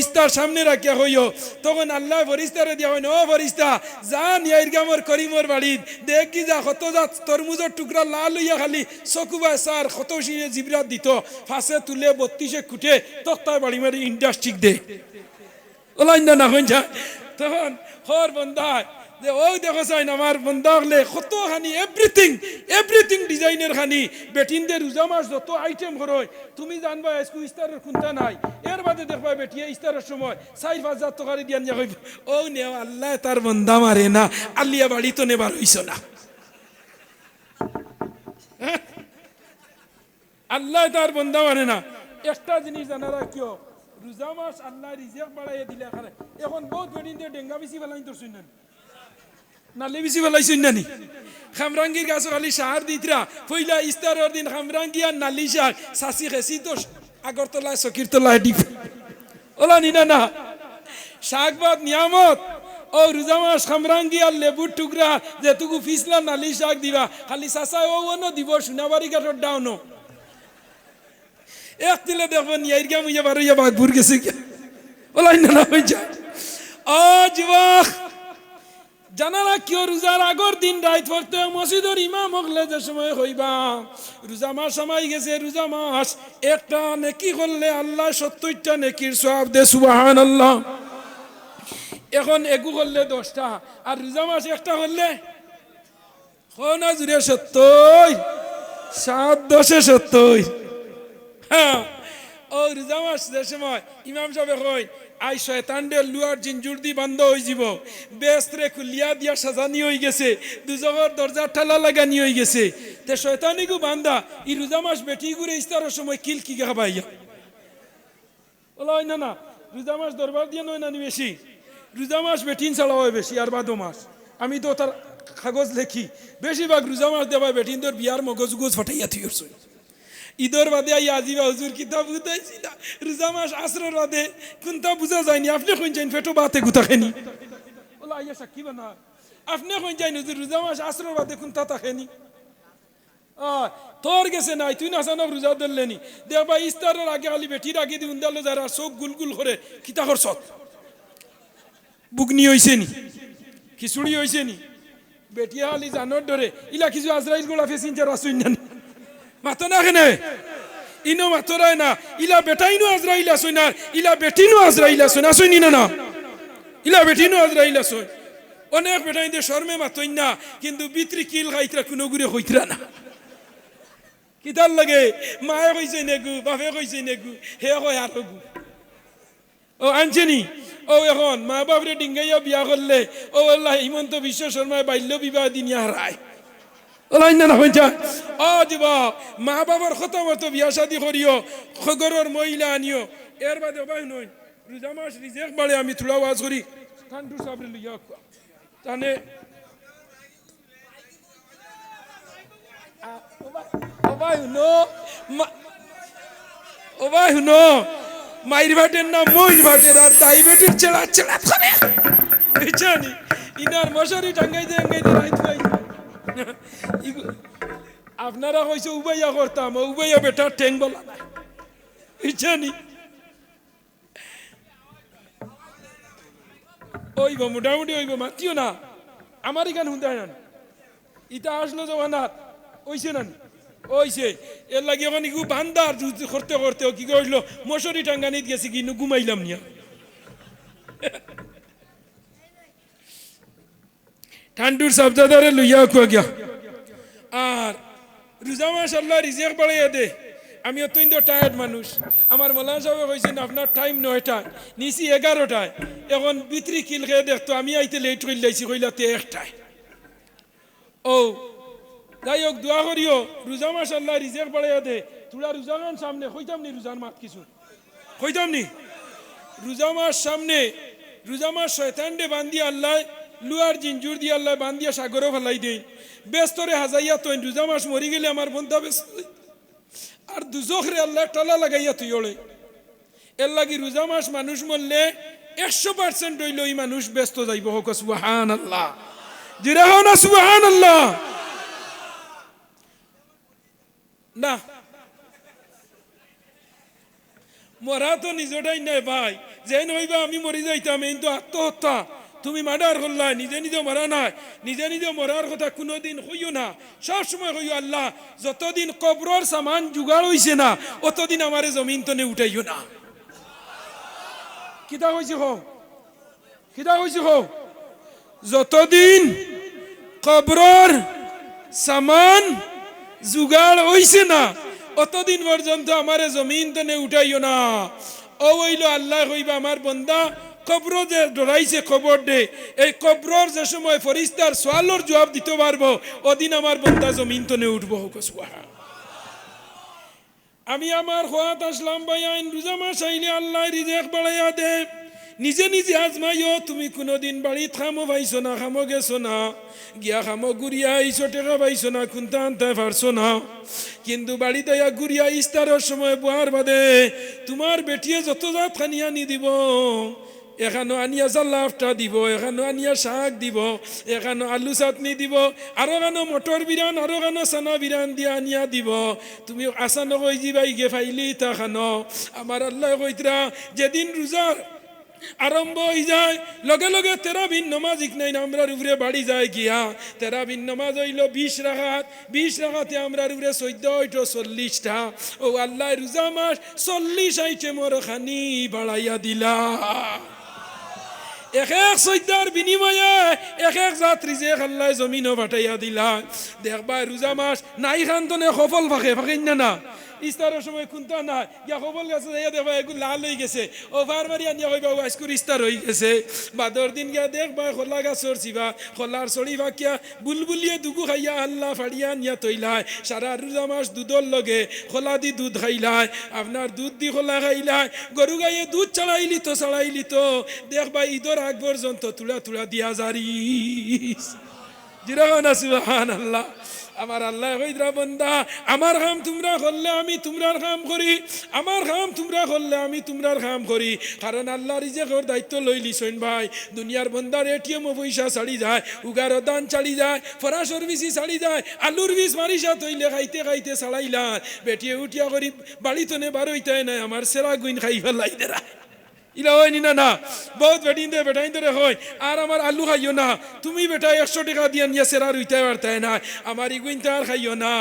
ইস্তার সামনে রাখিয়া হইও তখন আল্লাহ ফেরেশতারে দিয়া হয় ও ফেরেশতা জান ইয়ারগামর করিমর বাড়িত দেখ কি যা কত যা তরমুজের টুকরা লাল হইয়া খালি চকুবা সার কত সিনে জিবরাত দিত ফাঁসে তুলে 32 খুঁটে তক্তায় বাড়ি মারি ইন্ডাস্ট্রিক দে ওলাইন না হইন যা তখন হর বন্দায় যে ওই দেখো চাই আমার বন্দা হলে কত খানি এভরিথিং ডিজাইনের খানি বেটিনদের রোজা মাস যত আইটেম করয় তুমি জানবা আজকে ইস্তারের খুনতা নাই এর বাদে দেখবা বেটিয়ে ইস্তারের সময় 4,000 টাকা দিয়ান যা কইব ও নেও আল্লাহ তার বন্দা মারে না আলিয়া বাড়ি তো নেবার হইছ না আল্লাহ তার বন্দা মানে না একটা জিনিস জানারা কিও রোজা মাস আল্লাহ রিজিক বাড়াইয়া দিলে খারে এখন বহুত বেটিনদের ডেঙ্গা বেশি ফেলাই তোর শুনেন নালে বেশি ফেলাইছেন নানি খামরাঙ্গির গাছ খালি সাহার দিতরা পইলা ইস্তারের দিন খামরাঙ্গি আর নালি শাক সাসি খেসি তো আগরতলায় সকিরতলায় ডিপ ওলা নিনা না শাক বাদ নিয়ামত ও রোজা মাস খামরাঙ্গি আর লেবুর টুকরা যেটুকু ফিসলা নালি শাক দিবা খালি চাচা ও দিব সোনাবাড়ি ঘাটর ডাউনো এক দিলে দেখবেন ইয়াইরগা মুইয়া বারইয়া বাঘপুর গেছে ওলাই না হয়ে যায়। ও যুবক জানারা কিয় রোজার আগর দিন রাত পড়তে মসজিদের ইমাম হকলে যে সময় হইবা রোজা মাস সময় গেছে রোজা মাস একটা নেকি করলে আল্লাহ 70টা নেকির সওয়াব দে সুবহানাল্লাহ। এখন এগু করলে 10টা আর রোজা মাস একটা করলে না জুড়ে 70 7 10 70। হ্যাঁ ও রোজা মাস যে সময় ইমাম সাহেব কই আই শয়তানদের লুয়ার জিঞ্জুর দি বন্ধ হয়ে যাব বেস্ত্রে খুলিয়া দিয়া সাজানি হয়ে গেছে দুজগর দরজা ঠালা লাগানি হয়ে গেছে তে শয়তানিগু বান্দা ই রোজা মাস বেটি ঘুরে ইস্তারের সময় কিল কি খাবাইয়া ওলাই না না রোজা মাস দরবার দিয়ে নয় না বেশি রোজা মাস বেটিন ছাড়া হয় বেশি আর বাদো মাস আমি তো তার কাগজ লেখি বেশিরভাগ রোজা মাস দেওয়া বেটিন তোর বিয়ার মগজ গুজ ফাটাইয়া থিয়েছ ঈদর বাদে আই আজিবা হুজুর কিতাব বুঝাইছি না রোজা মাস আসরের বাদে কোনটা বুঝা যায়নি আপনি কোন যাইন ফেটো বাতে গুতা খেনি ওলা আইয়া সাক্ষী বানা আপনি কোন যাইন হুজুর রোজা মাস আসরের বাদে কোনটা তাখেনি তোর গেছে নাই তুই না জানো রোজা ধরলেনি দেবা ইস্তারের আগে খালি বেটির আগে দি উন্দালো যারা চোখ গুলগুল করে কিতা করছত বুগনি হইছে নি খিচুড়ি হইছে নি বেটিয়া খালি জানোর ধরে ইলা কিছু আজরাইল গোলা ফেসিন যারা আসুন না মাতো না কেনে ইনো মাতরায় না ইলা বেটাইনো আজরাইল আসুন না ইলা বেটিনো আজরাইল আসুন আসুন না না ইলা বেটিনো আজরাইল আসুন অনেক বেটাই দিয়ে শর্মে মাতই না কিন্তু বিত্রি কিল খাইতরা কোনো গুড়ে হইতরা না কিতার লাগে মায়ে কইছে নেগু বাপে কইছে নেগু হে কয় আর গু ও আনছেনি ও এখন মা বাপরে ডিঙ্গাইয়া বিয়া করলে ও আল্লাহ হিমন্ত বিশ্ব শর্মায় বাল্য বিবাহ দিনিয়া হারায় ওলাই না হইছা ও দিবা মা বাবার কথা মতো বিয়া শাদি করিও খগরের মহিলা আনিও এর বাদে ভাই নই রোজা মাস রিজেক বাড়ে আমি থোড়া ওয়াজ করি ঠান্ডু সাবরে লইয়া তানে ও ভাই নো ও ভাই নো মাইর ভাটের না মইর ভাটের আর ডায়াবেটিস চেড়া চেড়া করে বুঝছনি ইনার মশারি টাঙ্গাইতে টাঙ্গাইতে রাইত পাই আপনারা কইছে উবাইয়া করতাম উবাইয়া বেটা ঠ্যাং বলা না বুঝছনি ওইব মোটামুটি ওইব মাতিও না আমার এখান হুন্দায় না ইটা আসলো জমানাত ওইছে না ওইছে এর লাগে ওখানে কি বান্দার করতে করতে কি করলো মশারি টাঙ্গানিত গেছি কি ঘুমাইলাম নিয়া ঠান্ডুর সাবজাদারে লইয়া কুয়া গিয়া আর রোজা মাস আল্লাহ রিজেক বাড়াইয়া দে আমি অত্যন্ত টায়ার্ড মানুষ আমার মৌলানা সাহেব কইছেন আপনার টাইম 9টায় নিচি 11টায় এখন বিত্রি কিল খেয়ে দেখতো আমি আইতে লেট করে লাইছি কইলাতে 1টায় ও যাই হোক দোয়া করিও রোজা মাস আল্লাহ রিজেক বাড়াইয়া দে তোরা রোজা গান সামনে কইতাম নি রোজার মাত কিছু কইতাম নি রোজা মাস সামনে রোজা মাস শয়তান দে বান্দি আল্লাহ লুয়ার জিঞ্জুর দিয়ে আল্লাহ বান্দিয়া সাগরও ফেলাই দেই বেস্তরে হাজাইয়া তুই রোজা মাস মরি গেলে আমার বন্ধা ব্যস্ত আর দুজখরে আল্লাহ টালা লাগাইয়া তুই ওড়ে এর লাগি রোজা মাস মানুষ মরলে 100% হইল এই মানুষ ব্যস্ত যাইব হোক সুবহানাল্লাহ জিরা হো না সুবহানাল্লাহ না মরা তো নিজটাই নাই ভাই যেন হইবা আমি মরি যাইতাম এই তো আত্মহত্যা তুমি মার্ডার করলা নিজে নিজে মরা নাই নিজে নিজে মরার কথা কোনোদিন হইও না সবসময় হইও আল্লাহ যতদিন কবরের সামান জোগাড় হইছে না অতদিন আমারে জমিন তনে উঠাইও না কিতা হইছে হো কিতা হইছে হো যতদিন কবরের সামান জোগাড় হইছে না অতদিন পর্যন্ত আমারে জমিন তনে উঠাইও না ও হইল আল্লাহ হইবা আমার বন্দা কবর যে ডরাইছে খবর দে এই কবরের যে সময় ফরিস্তার সওয়ালের জবাব দিতে পারবো ওদিন আমার বন্দা জমিন তনে উঠবো সুবহান আমি আমার খোয়াত আসলাম ভাইয়াইন রোজা মাস আইলে আল্লাহ রিজেক বাড়াইয়া দে নিজে নিজে আজমাইও তুমি কোনোদিন বাড়িত খামো পাইছো না খামো গেছো না গিয়া খামো গুড়িয়া আইসো টেকা পাইছো না কোনটা আনতে পারছো না কিন্তু বাড়িতে গুড়িয়া ইস্তারের সময় বোয়ার বাদে তোমার বেটিয়ে যত জাত খানিয়া নি দিব এখানো আনিয়া জাল্লাফটা দিব, এখানো আনিয়া শাক দিব, এখানো আলু চাটনি দিব, আরো গানো মটর বিরান, আরো গানো চানা বিরান দিয়া আনিয়া দিব। তুমি আসানো কই যাবাই গে ফাইলি তা খানো। আমার আল্লাহ কইতরা যেদিন রোজা আরম্ভ হয়ে যায় লগে লগে তেরাবিন নমাজ ইকনাইন আমরার উপরে বাড়ি যায় গিয়া। তেরাবিন নমাজ হইল 20 রাকাত, 20 রাকাতে আমরার উপরে 14 40টা। ও আল্লাহ রোজা মাস 40 আইটেমর খানি বাড়াইয়া দিলা। এক এক সৈদার বিনিময়ে এক এক যাত্রী যে আল্লাহ জমিনও পাঠাইয়া দিলা। দেখবা রোজা মাস নাই খান্তনে সফল ফাঁকে ফাঁকেন না ইস্তারের সময় কোনটা না গিয়া খবর গেছে দেখবা এগুলো লাল হয়ে গেছে, ওভার মারি আনিয়া কইবা আজকুর ইস্তার হয়ে গেছে। বাদর দিন গিয়া দেখবা খোলা গাছর চিবা খোলার চড়ি ফাঁকিয়া বুলবুলিয়ে দুগু খাইয়া আল্লাহ ফাড়িয়া নিয়া তৈলায়। সারা রোজা মাস দুধর লগে খোলা দি দুধ খাইলায়, আপনার দুধ দি খোলা খাইলায়, গরু গাইয়ে দুধ চালাইলি তো দেখবা ঈদর আগ পর্যন্ত তুলা তুলা দিয়া জারি জিরানা সুবহানাল্লাহ। আমার আল্লাহ কইরা বন্দা আমার কাম তোমরা করলে আমি তোমরার কাম করি, আমার কাম তোমরা করলে আমি তোমরার কাম করি। কারণ আল্লাহ রিজেকর দায়িত্ব লইলি শোন ভাই। দুনিয়ার বন্দার এটিএম পয়সা ছাড়ি যায়, উগার দান ছাড়ি যায়, ফরাসর বিসি ছাড়ি যায়, আলুর বিষ মারিসা তৈলে খাইতে খাইতে ছাড়াইলাম। বেটিয়ে উঠিয়া করি বাড়িতনে বারোইতাই নাই আমার সেরা গুইন খাই ফেলাই দেরা ইলা হয় নি না বহুত বেটাইন দে হয়। আর আমার আলু খাইও না তুমি বেটা 100 টাকা দিয়া নিয়ে সেরা রুইতে পারতায় না, আমার ইগুইনটা আর খাইও না।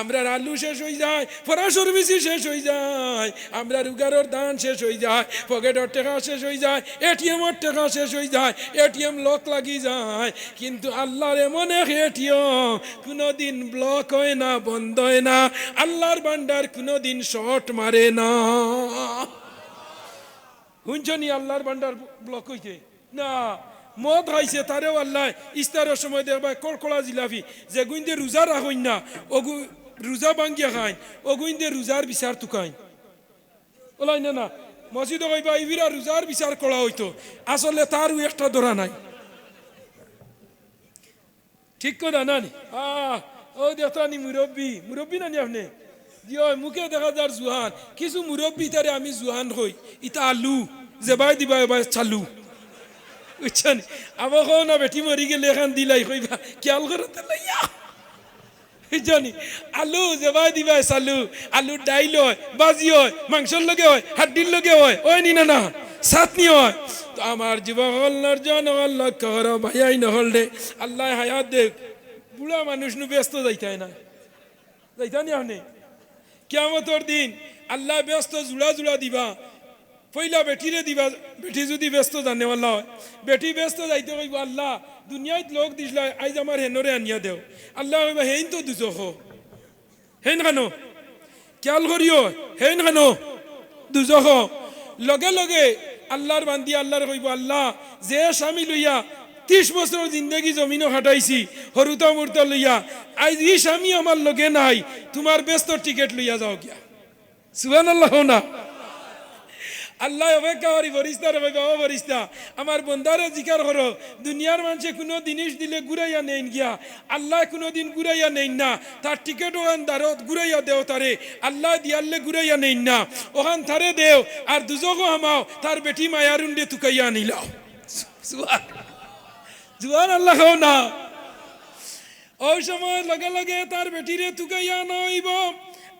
আমরা আলু শেষ হয়ে যায়, ফরাসর বিসি শেষ হয়ে যায়, আমরা উগারর দান শেষ হয়ে যায়, পকেটর টাকা শেষ হয়ে যায়, এটিএমর টাকা শেষ হয়ে যায়, এটিএম লক লাগি যায়। কিন্তু আল্লাহর এমন এক এটিএম কোনোদিন ব্লক হয় না, বন্ধ হয় না। আল্লাহর ভান্ডার কোনোদিন শর্ট মারে না। হুঞ্চনি আল্লাহর ভান্ডার ব্লক হইতে না। মদ খাইছে তারেও আল্লাহ ইস্তারের সময় দেখবা কড়কড়া জিলাপি যে গুইন্দে রোজা রাখইন না ওগু রোজা ভাঙ্গিয়া খাইন, ও গুইন্দে রোজার বিচার তুকাইন ওলাই না না মসজিদ কইবা ইবিরা রোজার বিচার করা হইতো, আসলে তারও একটা ধরা নাই। ঠিক কথা নানি ও দেখানি মুরব্বী নানি আপনি মুখে দেখা যার জুহান, কিছু মুরব্বী তারে আমি জুহান হই ইতা আলু যে বাই দিবা এবার চালু বুঝছেন। আবার কো না বেটি মরি গেলে এখান দিলাই কইবা খেয়াল করতে লাইয়া জানি আলু যে বাই দিবা চালু। আলুর ডাইল হয়, বাজি হয়, মাংসর লগে হয়, হাড্ডির লগে হয়, ওই নি না চাটনি হয়। তো আমার যুবক আল্লাহর জন আল্লাহ কর ভাইয়াই নহল দে আল্লাহ হায়াত দেখ। বুড়া মানুষ নু ব্যস্ত যাইতাই না যাইতানি আপনি কিয়ামতর দিন আল্লাহ ব্যস্ত জুড়া দিবা। পইলা বেটিরে দিবা, বেটি যদি ব্যস্ত জানেওয়ালা হয়, বেটি ব্যস্ত যাইতে কইব আল্লাহ দুনিয়াত লোক দিসলা আইজ আমার হেনরে আনিয়া দেও। আল্লাহ কইবা হেইন তো দুজখ হেন খানো খেয়াল করিও হেন খানো দুজখ। লগে লগে আল্লাহর বান্দি আল্লাহর কইব আল্লাহ যে স্বামী লইয়া 30 বছর জিন্দগি জমিনও খাটাইছি হরুতা মুরতা লইয়া, আইজ ই স্বামী আমার লগে নাই, তোমার ব্যস্ত টিকেট লইয়া যাও গিয়া। সুবহানাল্লাহ না আল্লাহ অপেক্ষা করি ফরিস্তার ফরিস্তা আমার বন্দারে জিকার করো। দুনিয়ার মানুষে কোনো জিনিস দিলে ঘুরাইয়া নেন গিয়া, আল্লাহ কোনো দিন ঘুরাইয়া নেন না। তার টিকেট ওখান দারত ঘুরাইয়া দেও তারে, আল্লাহ দিয়ালে ঘুরাইয়া নেন না, ওখান তারে দেও আর দুজগো হামাও তার বেটি মায়ারুন্ডে তুকাইয়া আনিলাও। জুয়ান আল্লাহ না ওই সময় লগে লগে তার বেটিরে তুকাইয়া নইব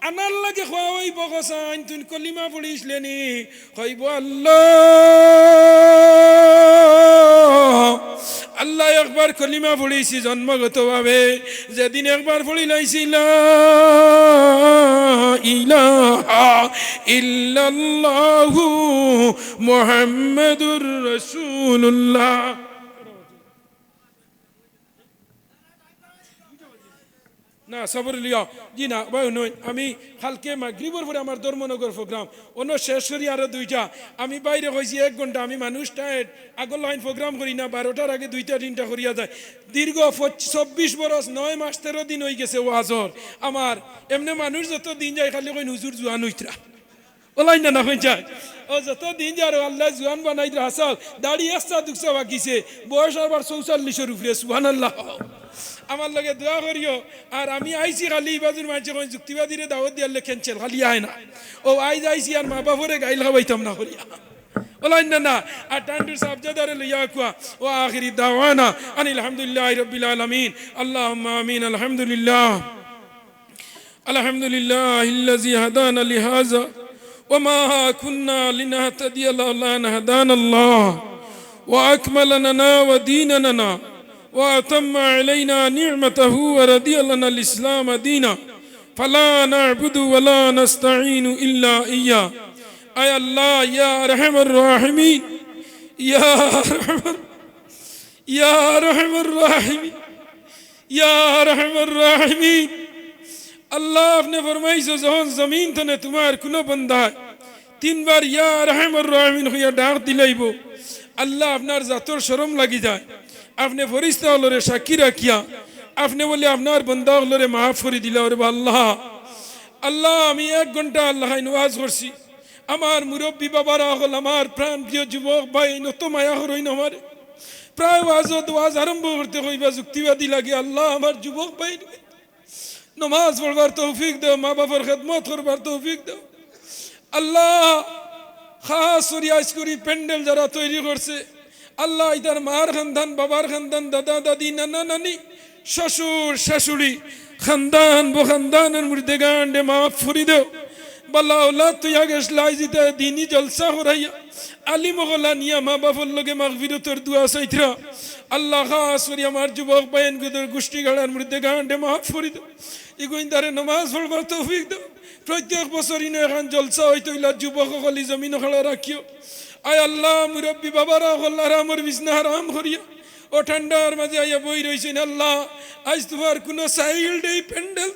আনার লাগে খোয়া হইব কসাইন তুই কলিমা পড়িসলেনি কইব আল্লাহ আল্লাহ একবার কলিমা পড়িছি জন্মগত ভাবে। যেদিন একবার পড়ি লাইছিল ইলাহা ইল্লাল্লাহু মুহাম্মাদুর রাসূলুল্লাহ। না সবর লিয়া জি না ভাই নয়, আমি কালকে মাগরিবের পরে আমার ধর্মনগর প্রোগ্রাম অন্য শেষ করি আরো 2টা। আমি বাইরে হয়েছি 1 ঘন্টা, আমি মানুষটা আগর লাইন প্রোগ্রাম করি না, 12টার আগে 2টা 3টা করিয়া যায়। দীর্ঘ 24 বরস 9 মাস 13 দিন হয়ে গেছে ওয়াজর আমার। এমনি মানুষ যত দিন যায় খালি কই হুজুর জুয়ান হইতরা ওলাই না না কইছাই ও যত দিন যারো আল্লাহ জুয়ান বানাই হাসাল। দাড়ি একটা দুঃখা বাকিছে, বয়স আবার 44-এর উপরে। সুবহানাল্লাহ আমার লগে দোয়া করিও। আর আমি আইছি খালি বাজুর মাঝে কোন যুক্তিবাদীরে দাওয়াত দিয়ালে ক্যান্সেল খালি আয় না ও আইজ আইছি আর মা বাপরে গাইল খাওয়াইতাম না করিয়া ওলাইন না আর টান্ডুর সাবজাদারে লইয়া কুয়া ও আখিরি দাওয়ানা আনিল হামদুলিল্লাহি রাব্বিল আলামিন আল্লাহুম্মা আমিন আলহামদুলিল্লাহ আলহামদুলিল্লাহিল্লাযী হাদানা লিহাযা ওয়া মা কুন্না লিনাহতাদিয়া লাওলা আন হাদানা আল্লাহ ওয়া আকমালা লানা ওয়া দীনানা ওয়া আতাম্মা আলাইনা নি'মাতাহু ওয়া রাদিয়া লানা আল ইসলাম দীনা ফালা না'বুদু ওয়া লা নাস্তাঈনু ইল্লা ইয়্যা আয় আল্লাহ ইয়া আরহামার রাহিমিন ইয়া আরহামার রাহিমিন ইয়া আরহামার রাহিমিন আল্লাহ আপনি ফরমাইছো যখন জমিন তনে তোমার কোনো বান্দা তিনবার ইয়া আরহামার রাহিমিন হইয়া ডাক দিলাইব আল্লাহ আপনার জাতর শরম লাগি যায় আপনি ফরিস্তা হলরে সাক্ষী রাখিয়া আপনি বলে আপনার বান্দা হলরে মাফ করে দিলা ওরে আল্লাহ আল্লাহ আমি 1 ঘন্টা আল্লাহ নওয়াজ করছি আমার মুরব্বী বাবারা হল আমার প্রাণ প্রিয় যুবক ভাই নত মায়া হরইন আমার প্রায় ওয়াজ আরম্ভ করতে হইবা যুক্তিবাদী লাগে আল্লাহ আমার যুবক ভাই নমাজ পড়বার তৌফিক দাও মা বাবার খেদমত করবার তৌফিক দাও আল্লাহ খাস রিয়াজ করি প্যান্ডেল যারা তৈরি করছে আল্লাহ ইদার মার খানদান বাবার খানদান দাদা দাদি নানা নানি শ্বশুর শাশুড়ি খানদান বখানদানের মুর্দে গান্ডে মাফ ফুরি দেও বাল্লা ওলা তুই আগে লাইজিতে দিনী জলসা হরাইয়া আলী মগলা নিয়া মা বাবার লগে মাগফিরতের দুয়া চাইতরা আল্লাহ খাস করি আমার যুবক বাইন গুদের গোষ্ঠী গাড়ার মুর্দে গান্ডে মাফ ফুরি দেও ইগুইন্দারে নমাজ পড়বার তৌফিক দাও প্রত্যেক বছর ইনো এখন জলসা হইতো ইলা যুবক সকলি জমিন খেলা রাখিও আয় আল্লাহ মুরব্বী বাবারা হল্লার আমার বিছনা হারাম করিয়া ও ঠান্ডার মাঝে আইয়া বই রইছেন আল্লাহ আজ তোমার কোনো সাইল ডে প্যান্ডেল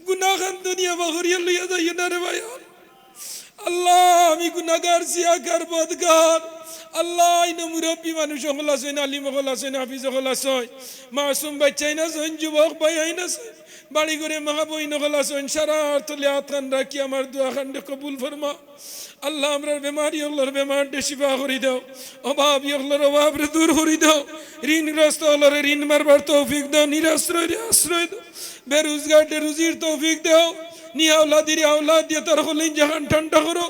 গুনাহগান দুনিয়া বাহরিয়া লইয়া যাইও না রে ভাই আল্লাহ আমি গুনাহগার সিয়াকার বদগার আল্লাহ ইনো মুরব্বী মানুষ হল আছেন আলিম হল আছেন হাফিজ হল আছেন মাসুম বাচ্চাই না আছেন যুবক ভাই আইন আছে বাড়ি করে মা বই নহল আছেন সারা তলে আতখান রাখি আমার দোয়া খান্ডে কবুল ফরমা আল্লাহ আমরা বেমারি হল্লোর বেমার শিফা করি দাও অভাব হল্লোর অভাব রে দূর করি দাও ঋণগ্রস্ত হল্লোরে ঋণ মারবার তৌফিক দাও নিরাশ্রয় রে আশ্রয় দাও বেরোজগার রুজির তৌফিক দাও নিয়া আওলাদির আওলাদ দিয়ে তার হলেন জাহান ঠান্ডা করো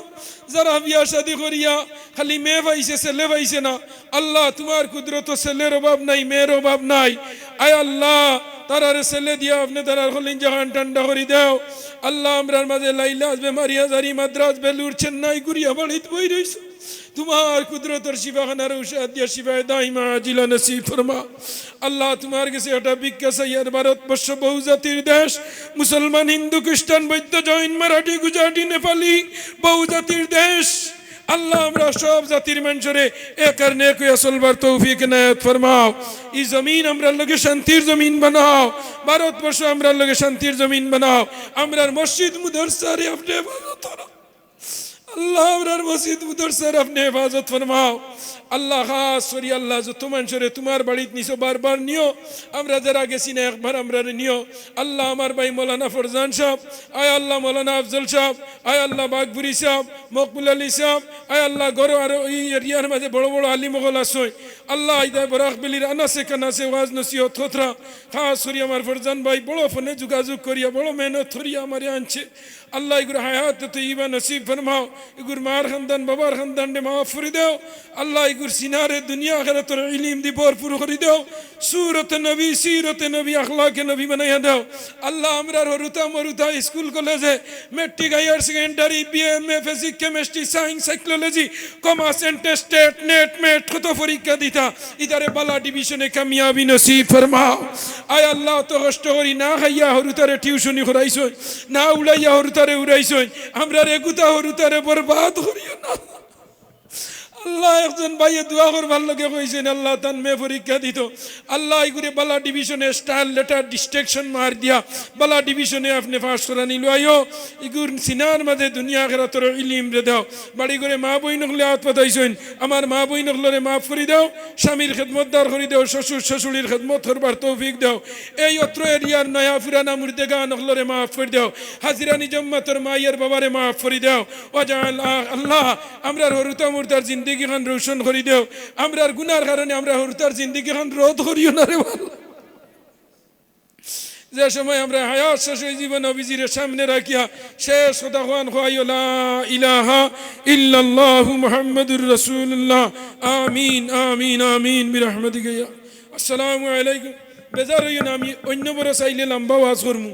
যারা বিয়া শাদি করিয়া খালি মেয়ে পাইছে ছেলে পাইছে না আল্লাহ তোমার কুদরত ছেলের অভাব নাই মেয়ের অভাব নাই আয় আল্লাহ তারারে ছেলে দিয়া আপনি তারার হলেন জাহান ঠান্ডা করি দাও আল্লাহ আমরার মাঝে লাইলাস বেমারিয়া জারি মাদ্রাস বেলুর চেন্নাই গুড়িয়া বাড়িত বই রইছে তোমার কুদরতর শিফাখানার ঔষধ দিয়া শিফায় দাইমা আজিলা নসিব ফরমা আল্লাহ তোমার কাছে এটা ভিক্ষা চাইয়ার ভারতবর্ষ বহুজাতির দেশ মুসলমান হিন্দু খ্রিস্টান বৌদ্ধ জৈন মারাঠি গুজরাটি নেপালি বহুজাতির দেশ আল্লাহ আমরা সব জাতির মানুষরে একার নেক হইয়া চলবার তৌফিক ইনায়াত ফরমাও এই জমিন আমরা লগে শান্তির জমিন বানাও ভারতবর্ষ আমরা লগে শান্তির জমিন বানাও আমরার মসজিদ মুদরসারে আপনি হেফাজত করো আল্লাহ আমরার মসজিদ মুদরসার আপনি হেফাজত ফরমাও আল্লাহ খাস করি আল্লাহ যত মানুষরে তোমার বাড়িতে নিছো বারবার নিও আমরা যারা গেছি না একবার আমরা নিও আল্লাহ আমার ভাই মৌলানা ফরজান সাহেব আয় আল্লাহ মৌলানা আফজল সাহেব আয় আল্লাহ বাগপুরি সাহেব মকবুল আলী সাহেব আয় আল্লাহ গরো আর এই এরিয়ার মাঝে বড় বড় আলী মগল আসয় আল্লাহ ইদায় বরাক বেলির আনাসে কানাসে ওয়াজ নসিহত খতরা খাস করি আমার ফরজান ভাই বড় ফোনে যোগাযোগ করিয়া বড় মেহনত করিয়া আমার আনছে আল্লাহ এগুলো হায়াত তো ইবা নসিব ফরমাও এগুর মার খানদান বাবার খানদান ডে মাফ করে দাও আল্লাহ এগুর সিনারে দুনিয়া আখিরাতের ইলম দি ভরপুর করে দাও সুরত নবী সিরত নবী আখলাকে নবী বানাইয়া দাও আল্লাহ আমরার হরুতা মরুতা স্কুল কলেজে matric higher secondary BMA physics chemistry science psychology commerce state NET MET কত পরীক্ষা দিতা ইদারে বালা ডিভিশনে কামিয়াবি নসিব ফরমাও আয় আল্লাহ তো কষ্ট করি না খাইয়া হরুতারে টিউশনি করাইছ না উড়াইয়া হরুতারে উড়াইছ আমরা রেগুতা হরুতারে বরবাদ করিও না আল্লাহ একজন ভাইয়ে দোয়া করবার লগে কইছেন আল্লাহ তান মে পরীক্ষা দিত আল্লাহ এগুলো বালা ডিভিশনে স্টার লেটার ডিস্ট্রাকশন মার দিয়া বালা ডিভিশনে আপনি পাস করা নিল আয়ো এগুর সিনার মাঝে দুনিয়া আখিরাতের ইলম রে দাও বাড়ি করে মা বই নকলে হাত পাতাইছেন আমার মা বই নকলরে মাফ করে দাও স্বামীর খেদমতদার করে দাও শ্বশুর শাশুড়ির খেদমত করবার তৌফিক দাও এই অত্র এরিয়ার নয়া ফুরানা মুর্দেগা নকলরে মাফ করে দাও হাজিরা নিজম্মাতর মায়ের বাবারে মাফ করে দাও ওয়াজাল আল্লাহ আমরার হরুতা মুর্দার জিন্দেগি খান রোশন করি দেও আমরার গুনার কারণে আমরা হরুতার জিন্দেগি খান রোধ করিও না রে ভালো যে সময় আমরা হায়াত শেষ হয়ে জীবন নবীজির সামনে রাখিয়া শেষ কথা হওয়ান হয় লা ইলাহা ইল্লাল্লাহু মুহাম্মাদুর রাসূলুল্লাহ আমিন আমিন আমিন বিরহমাতিকা ইয়া আসসালামু আলাইকুম বেজার হইও না আমি অন্য বড় চাইলে লম্বা ওয়াজ করমু